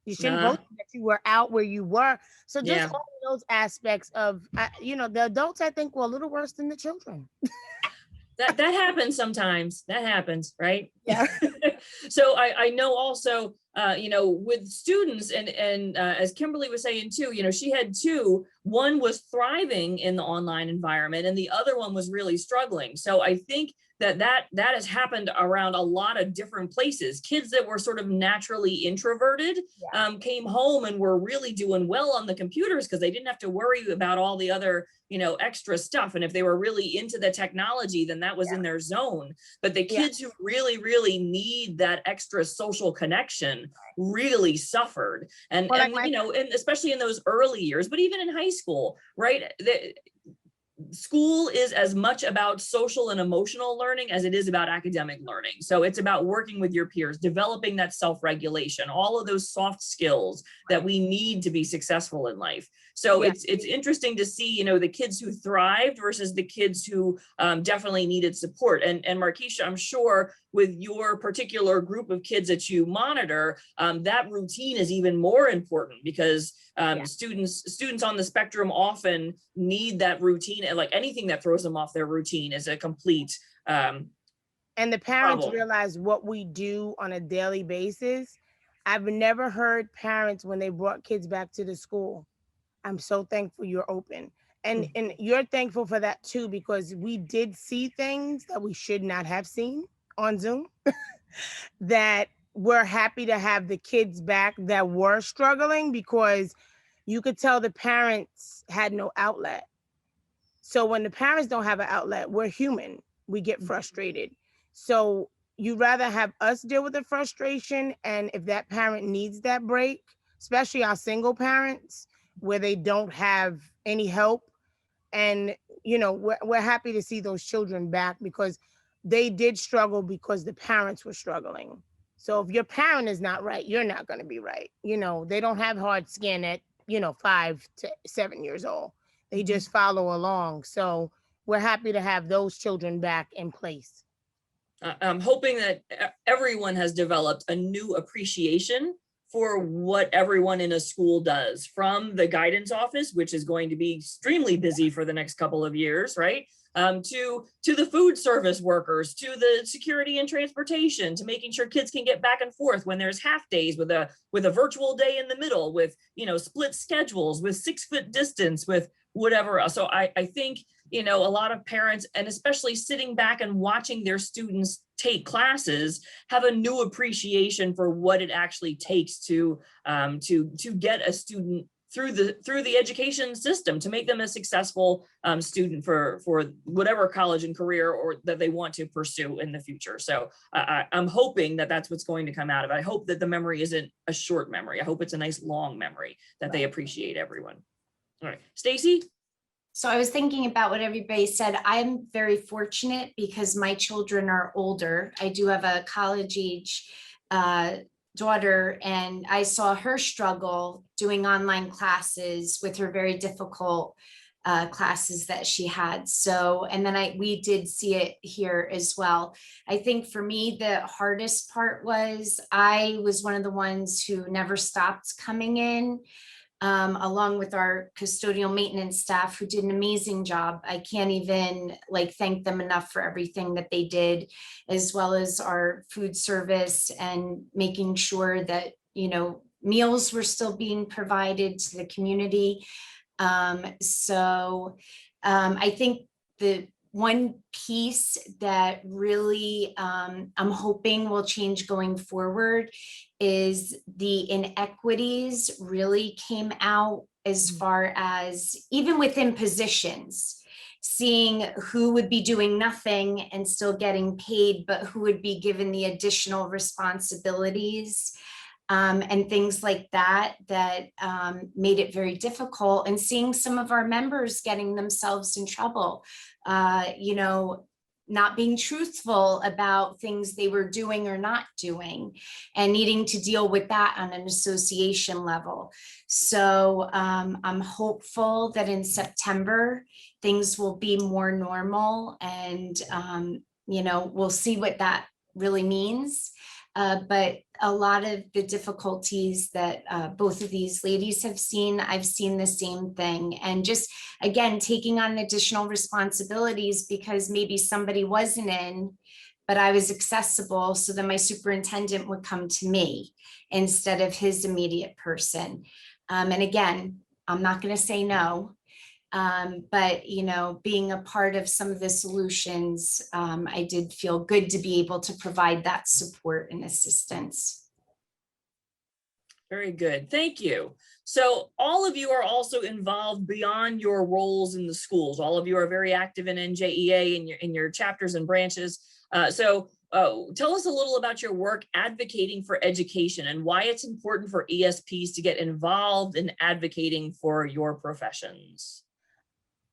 You shouldn't Nah. post that you were out where you were. So just Yeah. all of those aspects of, the adults, I think, were a little worse than the children. That happens sometimes. That happens, right? Yeah. So I know also, with students and as Kimberly was saying too, she had two. One was thriving in the online environment, and the other one was really struggling. So I think that has happened around a lot of different places. Kids that were sort of naturally introverted came home and were really doing well on the computers because they didn't have to worry about all the other extra stuff. And if they were really into the technology, then that was in their zone. But the kids who really, really need that extra social connection really suffered. And especially in those early years, but even in high school, right? School is as much about social and emotional learning as it is about academic learning. So it's about working with your peers, developing that self-regulation, all of those soft skills that we need to be successful in life. So it's interesting to see, the kids who thrived versus the kids who definitely needed support. And Marquisha, I'm sure with your particular group of kids that you monitor, that routine is even more important because students on the spectrum often need that routine, and like anything that throws them off their routine is a complete and the parents problem. realize what we do on a daily basis. I've never heard parents when they brought kids back to the school, I'm so thankful you're open. And you're thankful for that too, because we did see things that we should not have seen on Zoom that we're happy to have the kids back that were struggling, because you could tell the parents had no outlet. So when the parents don't have an outlet, we're human. We get frustrated. So you'd rather have us deal with the frustration. And if that parent needs that break, especially our single parents where they don't have any help, and we're happy to see those children back because they did struggle because the parents were struggling. So if your parent is not right, you're not going to be right. They don't have hard skin at 5 to 7 years old. They just follow along. So we're happy to have those children back in place. I'm hoping that everyone has developed a new appreciation for what everyone in a school does, from the guidance office, which is going to be extremely busy for the next couple of years, right? To the food service workers, to the security and transportation, to making sure kids can get back and forth when there's half days with a virtual day in the middle, with split schedules, with 6 foot distance, with whatever else. So I think a lot of parents, and especially sitting back and watching their students take classes, have a new appreciation for what it actually takes to get a student through the education system, to make them a successful student for whatever college and career or that they want to pursue in the future. So I'm hoping that that's what's going to come out of it. I hope that the memory isn't a short memory. I hope it's a nice long memory, that they appreciate everyone. All right, Stacy. So I was thinking about what everybody said. I'm very fortunate because my children are older. I do have a college age daughter, and I saw her struggle doing online classes with her very difficult classes that she had. So, and then we did see it here as well. I think for me, the hardest part was I was one of the ones who never stopped coming in. Along with our custodial maintenance staff who did an amazing job. I can't even thank them enough for everything that they did, as well as our food service and making sure that, meals were still being provided to the community. So I think the one piece that really I'm hoping will change going forward is the inequities really came out as far as even within positions, seeing who would be doing nothing and still getting paid, but who would be given the additional responsibilities. And things like that made it very difficult, and seeing some of our members getting themselves in trouble, not being truthful about things they were doing or not doing, and needing to deal with that on an association level. So I'm hopeful that in September, things will be more normal, and we'll see what that really means. But a lot of the difficulties that both of these ladies have seen, I've seen the same thing. And just, again, taking on additional responsibilities because maybe somebody wasn't in, but I was accessible. So then my superintendent would come to me instead of his immediate person. And again, I'm not going to say no. But, being a part of some of the solutions, I did feel good to be able to provide that support and assistance. Very good. Thank you. So all of you are also involved beyond your roles in the schools. All of you are very active in NJEA in your chapters and branches. So tell us a little about your work advocating for education and why it's important for ESPs to get involved in advocating for your professions.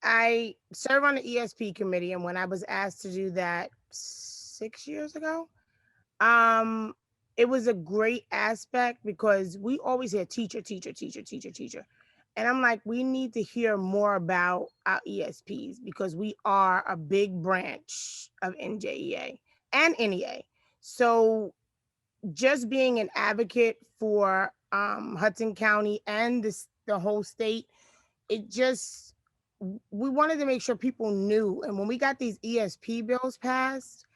I serve on the ESP committee, and when I was asked to do that 6 years ago, it was a great aspect because we always hear teacher, teacher, teacher, teacher, teacher. And I'm like, we need to hear more about our ESPs because we are a big branch of NJEA and NEA. So just being an advocate for Hudson County and the whole state, we wanted to make sure people knew. And when we got these ESP bills passed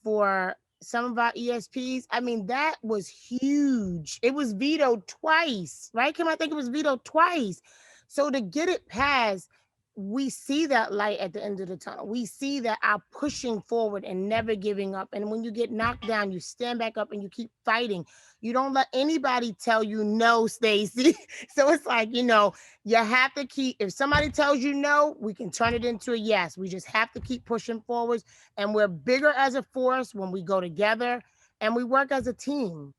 for some of our ESPs, I mean, that was huge. It was vetoed twice, right, Kim? I think it was vetoed twice. So to get it passed, we see that light at the end of the tunnel. We see that our pushing forward and never giving up. And when you get knocked down, you stand back up and you keep fighting. You don't let anybody tell you no, Stacy. So it's like, you have to keep, if somebody tells you no, we can turn it into a yes. We just have to keep pushing forwards. And we're bigger as a force when we go together and we work as a team,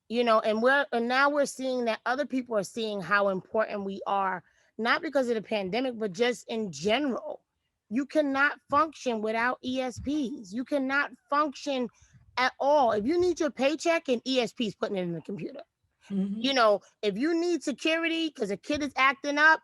and now we're seeing that other people are seeing how important we are, not because of the pandemic, but just in general. You cannot function without ESPs. You cannot function at all. If you need your paycheck, and ESP's putting it in the computer. Mm-hmm. If you need security because a kid is acting up,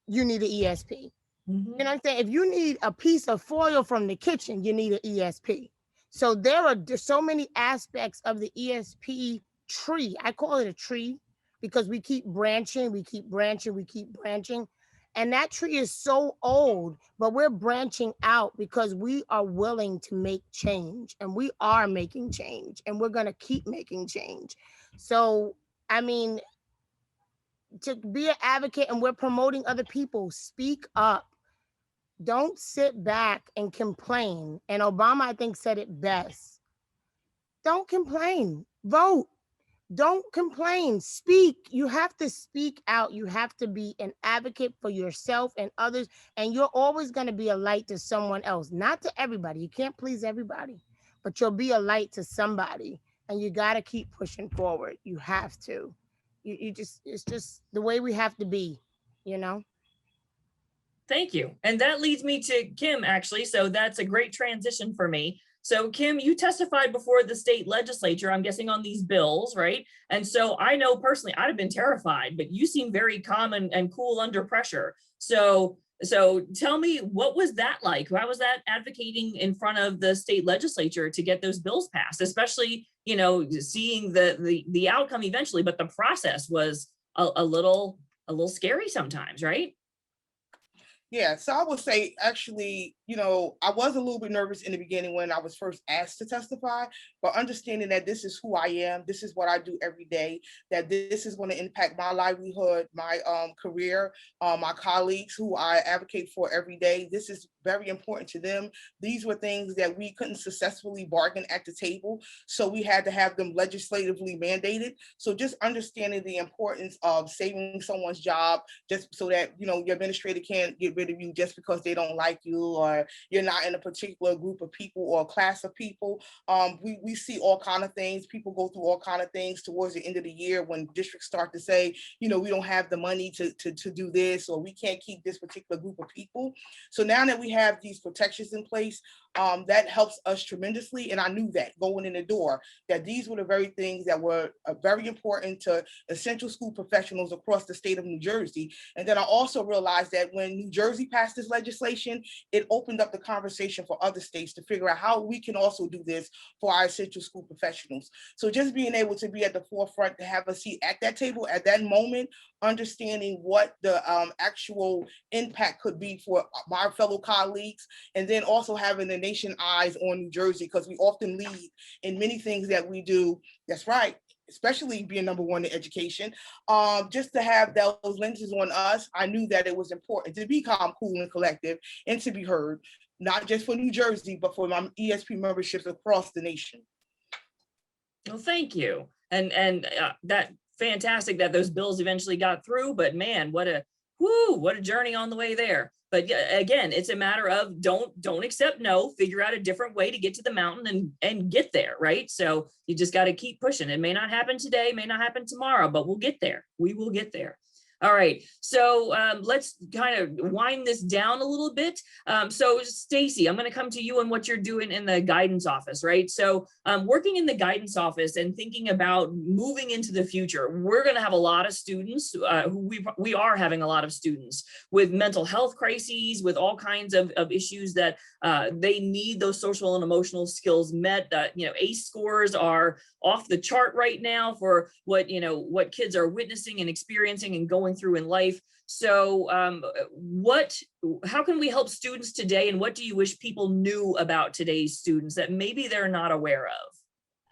you need an ESP. Mm-hmm. You know what I'm saying? If you need a piece of foil from the kitchen, you need an ESP. So there's so many aspects of the ESP tree. I call it a tree because we keep branching, we keep branching, we keep branching. And that tree is so old, but we're branching out because we are willing to make change, and we are making change, and we're going to keep making change. So, I mean, to be an advocate, and we're promoting other people, speak up. Don't sit back and complain. And Obama, I think, said it best. Don't complain. Vote. Don't complain. Speak. You have to speak out. You have to be an advocate for yourself and others. And you're always going to be a light to someone else, not to everybody. You can't please everybody, but you'll be a light to somebody. And you got to keep pushing forward. You have to. It's just the way we have to be, Thank you. And that leads me to Kim, actually. So that's a great transition for me. So Kim, you testified before the state legislature, I'm guessing on these bills, right? And so I know personally, I'd have been terrified, but you seem very calm and cool under pressure. So tell me, what was that like? How was that advocating in front of the state legislature to get those bills passed, especially, seeing the outcome eventually, but the process was a little scary sometimes, right? Yeah, so I would say actually, I was a little bit nervous in the beginning when I was first asked to testify, but understanding that this is who I am, this is what I do every day, that this is going to impact my livelihood, my career, my colleagues who I advocate for every day. This is very important to them. These were things that we couldn't successfully bargain at the table, so we had to have them legislatively mandated. So just understanding the importance of saving someone's job just so that, your administrator can't get rid of you just because they don't like you or you're not in a particular group of people or class of people. We see all kind of things. People go through all kind of things towards the end of the year when districts start to say, we don't have the money to do this, or we can't keep this particular group of people. So now that we have these protections in place, that helps us tremendously. And I knew that going in the door, that these were the very things that were very important to essential school professionals across the state of New Jersey. And then I also realized that when New Jersey passed this legislation, it opened opened up the conversation for other states to figure out how we can also do this for our essential school professionals. So just being able to be at the forefront, to have a seat at that table at that moment, understanding what the actual impact could be for my fellow colleagues, and then also having the nation eyes on New Jersey, because we often lead in many things that we do. That's right, especially being number one in education. Just to have those lenses on us, I knew that it was important to be calm, cool, and collective, and to be heard, not just for New Jersey, but for my ESP memberships across the nation. Well, thank you. And that fantastic that those bills eventually got through, but man, what a journey on the way there. But again, it's a matter of don't accept no, figure out a different way to get to the mountain and get there, right? So you just got to keep pushing. It may not happen today, may not happen tomorrow, but we'll get there. We will get there. All right, so let's kind of wind this down a little bit. So Stacy, I'm going to come to you on what you're doing in the guidance office, right? So working in the guidance office and thinking about moving into the future, we're going to have a lot of students we are having a lot of students with mental health crises, with all kinds of issues that they need those social and emotional skills met. ACE scores are off the chart right now for what kids are witnessing and experiencing and going through in life. So how can we help students today, and what do you wish people knew about today's students that maybe they're not aware of?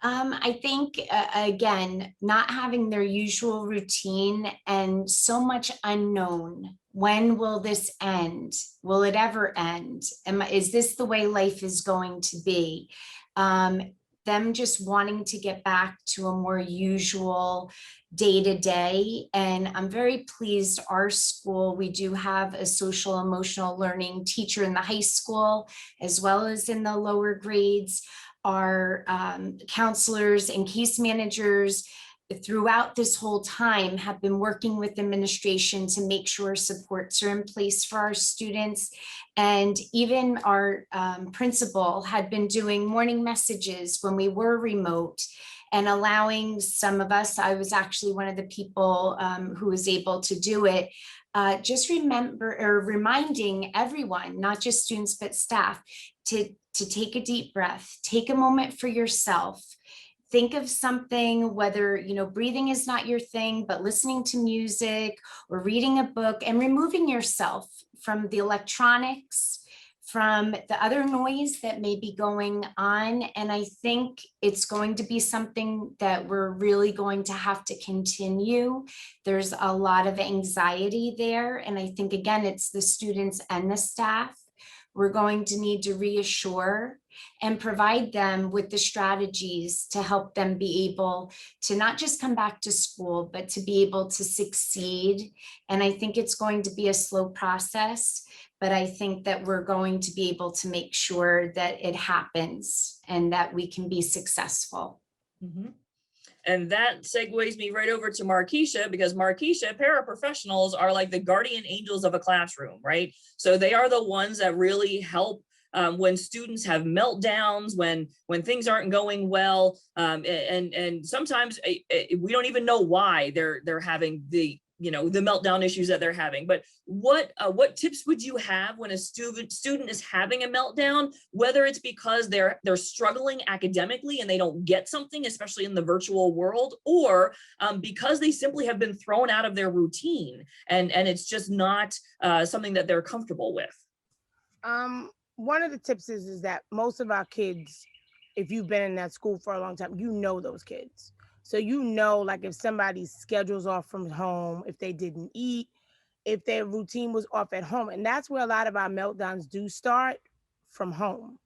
I think, again, not having their usual routine and so much unknown. When will this end? Will it ever end? Is this the way life is going to be? Them just wanting to get back to a more usual day-to-day. And I'm very pleased our school, we do have a social emotional learning teacher in the high school, as well as in the lower grades. Our counselors and case managers throughout this whole time have been working with administration to make sure supports are in place for our students. And even our principal had been doing morning messages when we were remote and allowing some of us, I was actually one of the people who was able to do it, just reminding everyone, not just students, but staff, to take a deep breath, take a moment for yourself. Think of something, whether, breathing is not your thing, but listening to music or reading a book and removing yourself from the electronics, from the other noise that may be going on. And I think it's going to be something that we're really going to have to continue. There's a lot of anxiety there. And I think, again, it's the students and the staff. We're going to need to reassure and provide them with the strategies to help them be able to not just come back to school, but to be able to succeed. And I think it's going to be a slow process, but I think that we're going to be able to make sure that it happens and that we can be successful. Mm-hmm. And that segues me right over to Marquisha, because Marquisha, paraprofessionals are like the guardian angels of a classroom, right? So they are the ones that really help when students have meltdowns, when things aren't going well, and sometimes we don't even know why they're having the meltdown issues that they're having. But what tips would you have when a student is having a meltdown, whether it's because they're struggling academically and they don't get something, especially in the virtual world, or because they simply have been thrown out of their routine and it's just not something that they're comfortable with? One of the tips is that most of our kids, if you've been in that school for a long time, those kids. So like if somebody's schedule's off from home, if they didn't eat, if their routine was off at home. And that's where a lot of our meltdowns do start, from home.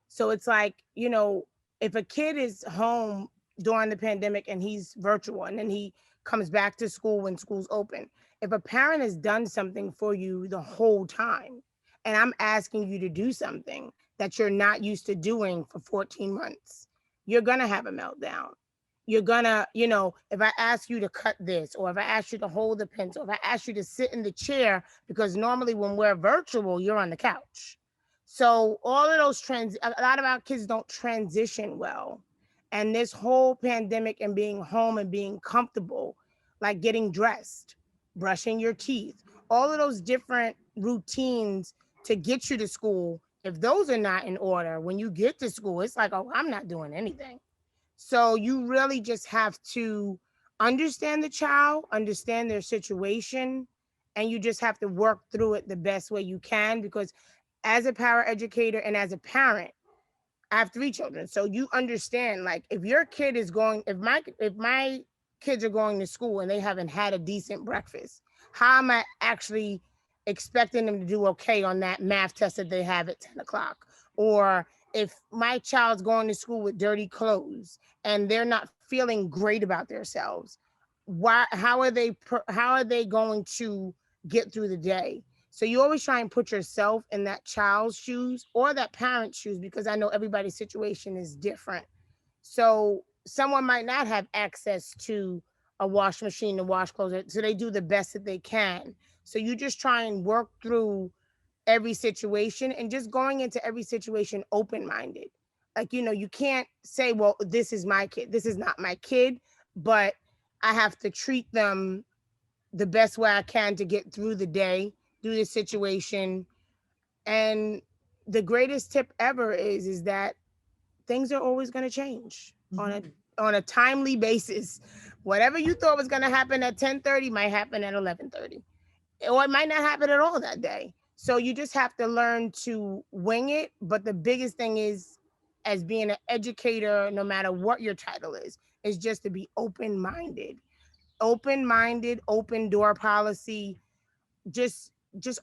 So it's like, if a kid is home during the pandemic and he's virtual and then he comes back to school when school's open, if a parent has done something for you the whole time, and I'm asking you to do something that you're not used to doing for 14 months, you're going to have a meltdown. You're going to, if I ask you to cut this, or if I ask you to hold the pencil, if I ask you to sit in the chair, because normally when we're virtual, you're on the couch. So all of those a lot of our kids don't transition well. And this whole pandemic and being home and being comfortable, like getting dressed, brushing your teeth, all of those different routines to get you to school, if those are not in order, when you get to school, it's like, oh, I'm not doing anything. So you really just have to understand the child, understand their situation, and you just have to work through it the best way you can. Because as a paraeducator and as a parent, I have 3 children. So you understand, like, if your kid is going, if my kids are going to school and they haven't had a decent breakfast, how am I actually expecting them to do okay on that math test that they have at 10 o'clock? Or if my child's going to school with dirty clothes and they're not feeling great about themselves, how are they going to get through the day? So you always try and put yourself in that child's shoes or that parent's shoes, because I know everybody's situation is different. So someone might not have access to a wash machine to wash clothes, so they do the best that they can. So you just try and work through every situation, and just going into every situation open-minded. Like, you can't say, well, this is my kid. This is not my kid, but I have to treat them the best way I can to get through the day, through the situation. And the greatest tip ever is that things are always going to change on a timely basis. Whatever you thought was going to happen at 10:30 might happen at 11:30, or it might not happen at all that day. So you just have to learn to wing it. But the biggest thing is, as being an educator, no matter what your title is just to be open-minded, open door policy, just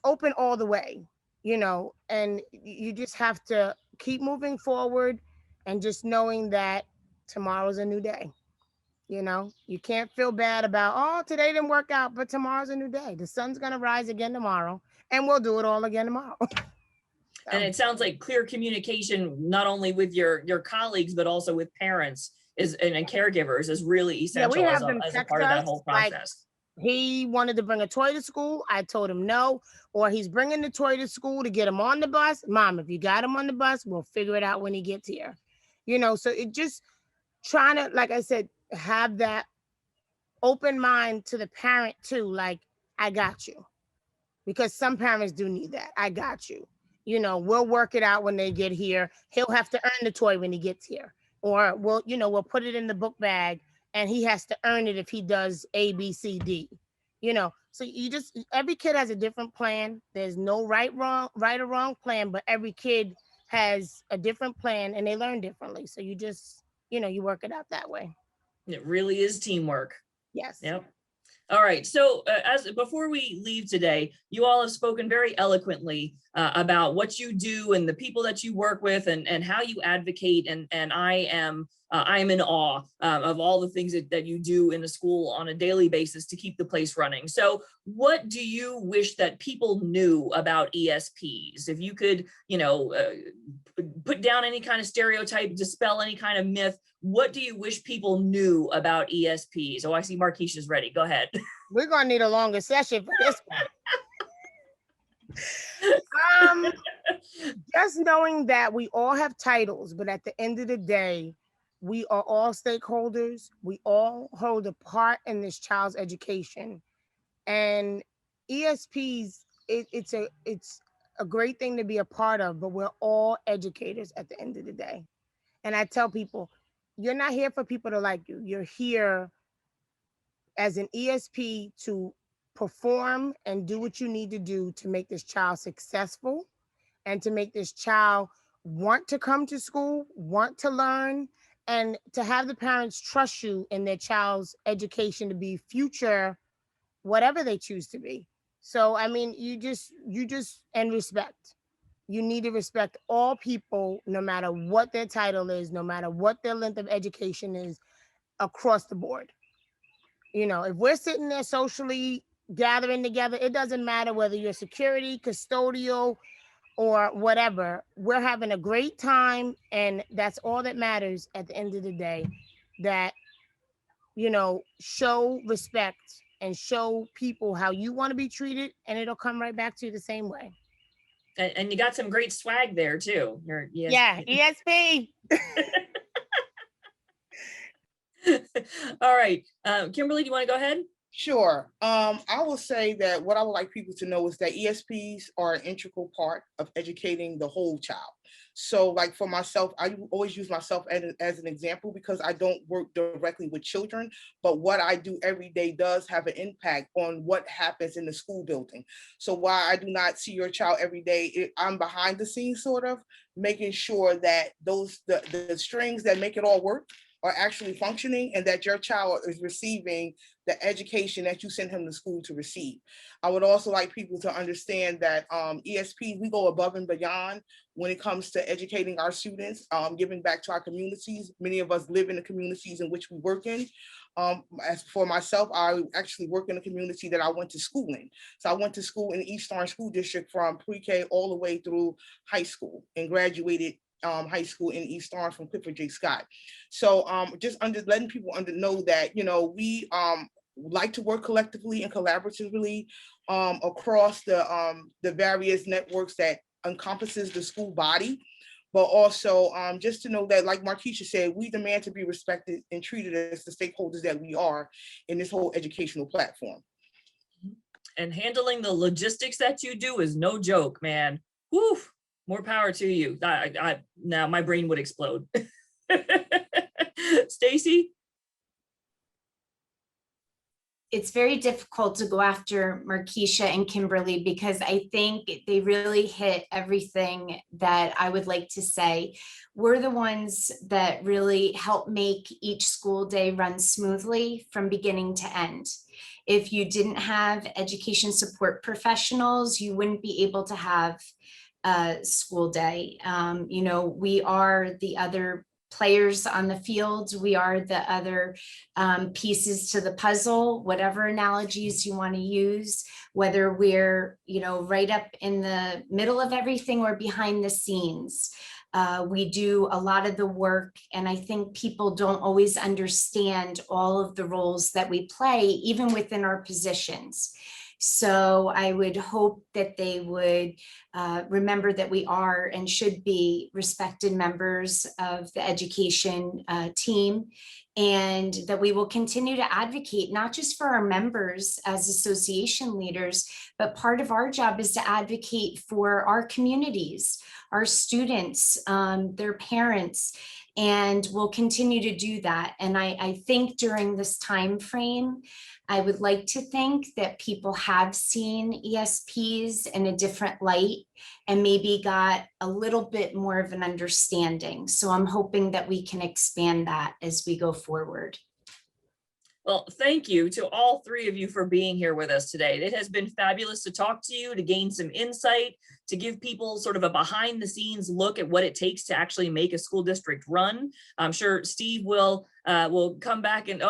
open all the way, and you just have to keep moving forward, and just knowing that tomorrow's a new day. You can't feel bad about, oh, today didn't work out, but tomorrow's a new day. The sun's going to rise again tomorrow, and we'll do it all again tomorrow. And it sounds like clear communication, not only with your colleagues, but also with parents and caregivers is really essential we as have them a text part of that us, whole like, process. he wanted to bring a toy to school. I told him no. Or he's bringing the toy to school to get him on the bus. Mom, if you got him on the bus, we'll figure it out when he gets here. So it just trying to, like I said, have that open mind to the parent too. Like, I got you. Because some parents do need that. I got you. We'll work it out when they get here. He'll have to earn the toy when he gets here. Or we'll put it in the book bag, and he has to earn it if he does A, B, C, D. So every kid has a different plan. There's no right or wrong plan, but every kid has a different plan and they learn differently. So you just, you work it out that way. It really is teamwork. Yes. Yep. All right. So before we leave today, you all have spoken very eloquently about what you do and the people that you work with and how you advocate. And I am in awe of all the things that you do in the school on a daily basis to keep the place running. So what do you wish that people knew about ESPs? If you could, put down any kind of stereotype, dispel any kind of myth, what do you wish people knew about ESPs? Oh, I see Marquisha's ready. Go ahead. We're going to need a longer session for this one. Just knowing that we all have titles, but at the end of the day, we are all stakeholders. We all hold a part in this child's education. And ESPs, it's a great thing to be a part of, but we're all educators at the end of the day. And I tell people, you're not here for people to like you. You're here as an ESP to perform and do what you need to do to make this child successful and to make this child want to come to school, want to learn, and to have the parents trust you in their child's education to be future, whatever they choose to be. So, I mean, you just, and respect. You need to respect all people, no matter what their title is, no matter what their length of education is, across the board. If we're sitting there socially gathering together, it doesn't matter whether you're security, custodial, or whatever. We're having a great time, and that's all that matters at the end of the day. That, show respect and show people how you want to be treated, and it'll come right back to you the same way. And you got some great swag there too. Yeah, ESP. All right. Kimberly, do you want to go ahead? Sure. I will say that what I would like people to know is that ESPs are an integral part of educating the whole child. So like for myself, I always use myself as an example because I don't work directly with children, but what I do every day does have an impact on what happens in the school building. So while I do not see your child every day, I'm behind the scenes sort of making sure that the strings that make it all work are actually functioning and that your child is receiving the education that you send him to school to receive. I would also like people to understand that ESP, we go above and beyond when it comes to educating our students, giving back to our communities. Many of us live in the communities in which we work in. As for myself, I actually work in a community that I went to school in. So I went to school in the East Orange School District from pre-K all the way through high school and graduated high school in East Orange from Clifford J. Scott. So just letting people know that, we like to work collectively and collaboratively across the various networks that encompasses the school body, but also just to know that, like Marquisha said, we demand to be respected and treated as the stakeholders that we are in this whole educational platform. And handling the logistics that you do is no joke, man. Woo, more power to you. Now my brain would explode. Stacy? It's very difficult to go after Marquisha and Kimberly because I think they really hit everything that I would like to say. We're the ones that really help make each school day run smoothly from beginning to end. If you didn't have education support professionals, you wouldn't be able to have a school day. We are the other players on the field. We are the other pieces to the puzzle, whatever analogies you want to use, whether we're, right up in the middle of everything or behind the scenes. We do a lot of the work, and I think people don't always understand all of the roles that we play, even within our positions. So I would hope that they would remember that we are and should be respected members of the education team, and that we will continue to advocate not just for our members as association leaders, but part of our job is to advocate for our communities, our students, their parents, and we'll continue to do that. And I think during this time frame, I would like to think that people have seen ESPs in a different light and maybe got a little bit more of an understanding. So I'm hoping that we can expand that as we go forward. Well, thank you to all three of you for being here with us today. It has been fabulous to talk to you, to gain some insight, to give people sort of a behind the scenes look at what it takes to actually make a school district run. I'm sure Steve will come back and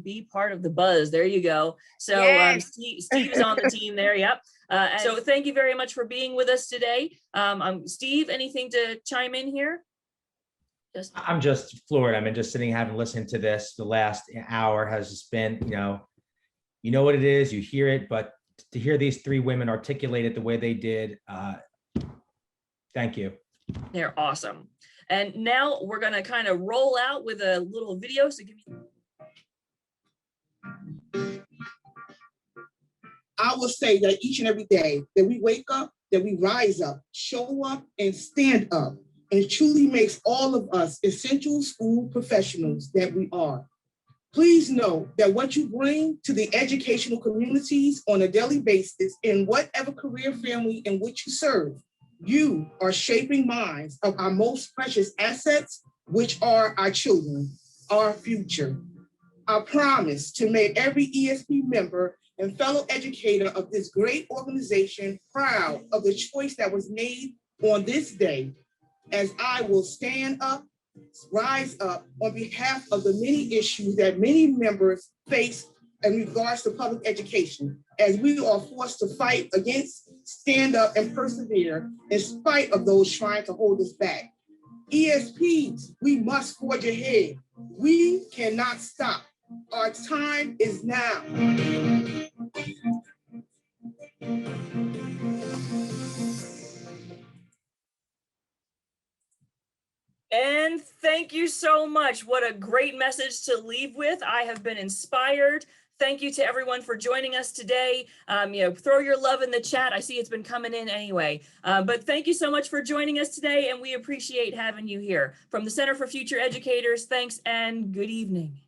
be part of the buzz. There you go. So Yes. Steve is on the team there. Yep. So thank you very much for being with us today. Steve, anything to chime in here? I'm just floored. I mean, just sitting, having listened to this, the last hour has just been, you know what it is, you hear it, but to hear these three women articulate it the way they did, thank you. They're awesome. And now we're going to kind of roll out with a little video. So give me. I will say that each and every day that we wake up, that we rise up, show up, and stand up, and truly makes all of us essential school professionals that we are. Please know that what you bring to the educational communities on a daily basis in whatever career family in which you serve, you are shaping minds of our most precious assets, which are our children, our future. I promise to make every ESP member and fellow educator of this great organization proud of the choice that was made on this day, as I will stand up, rise up on behalf of the many issues that many members face in regards to public education, as we are forced to fight against, stand up, and persevere in spite of those trying to hold us back. ESPs, we must forge ahead. We cannot stop. Our time is now. And thank you so much. What a great message to leave with. I have been inspired. Thank you to everyone for joining us today. Throw your love in the chat. I see it's been coming in anyway. But thank you so much for joining us today, and we appreciate having you here. From the Center for Future Educators, thanks and good evening.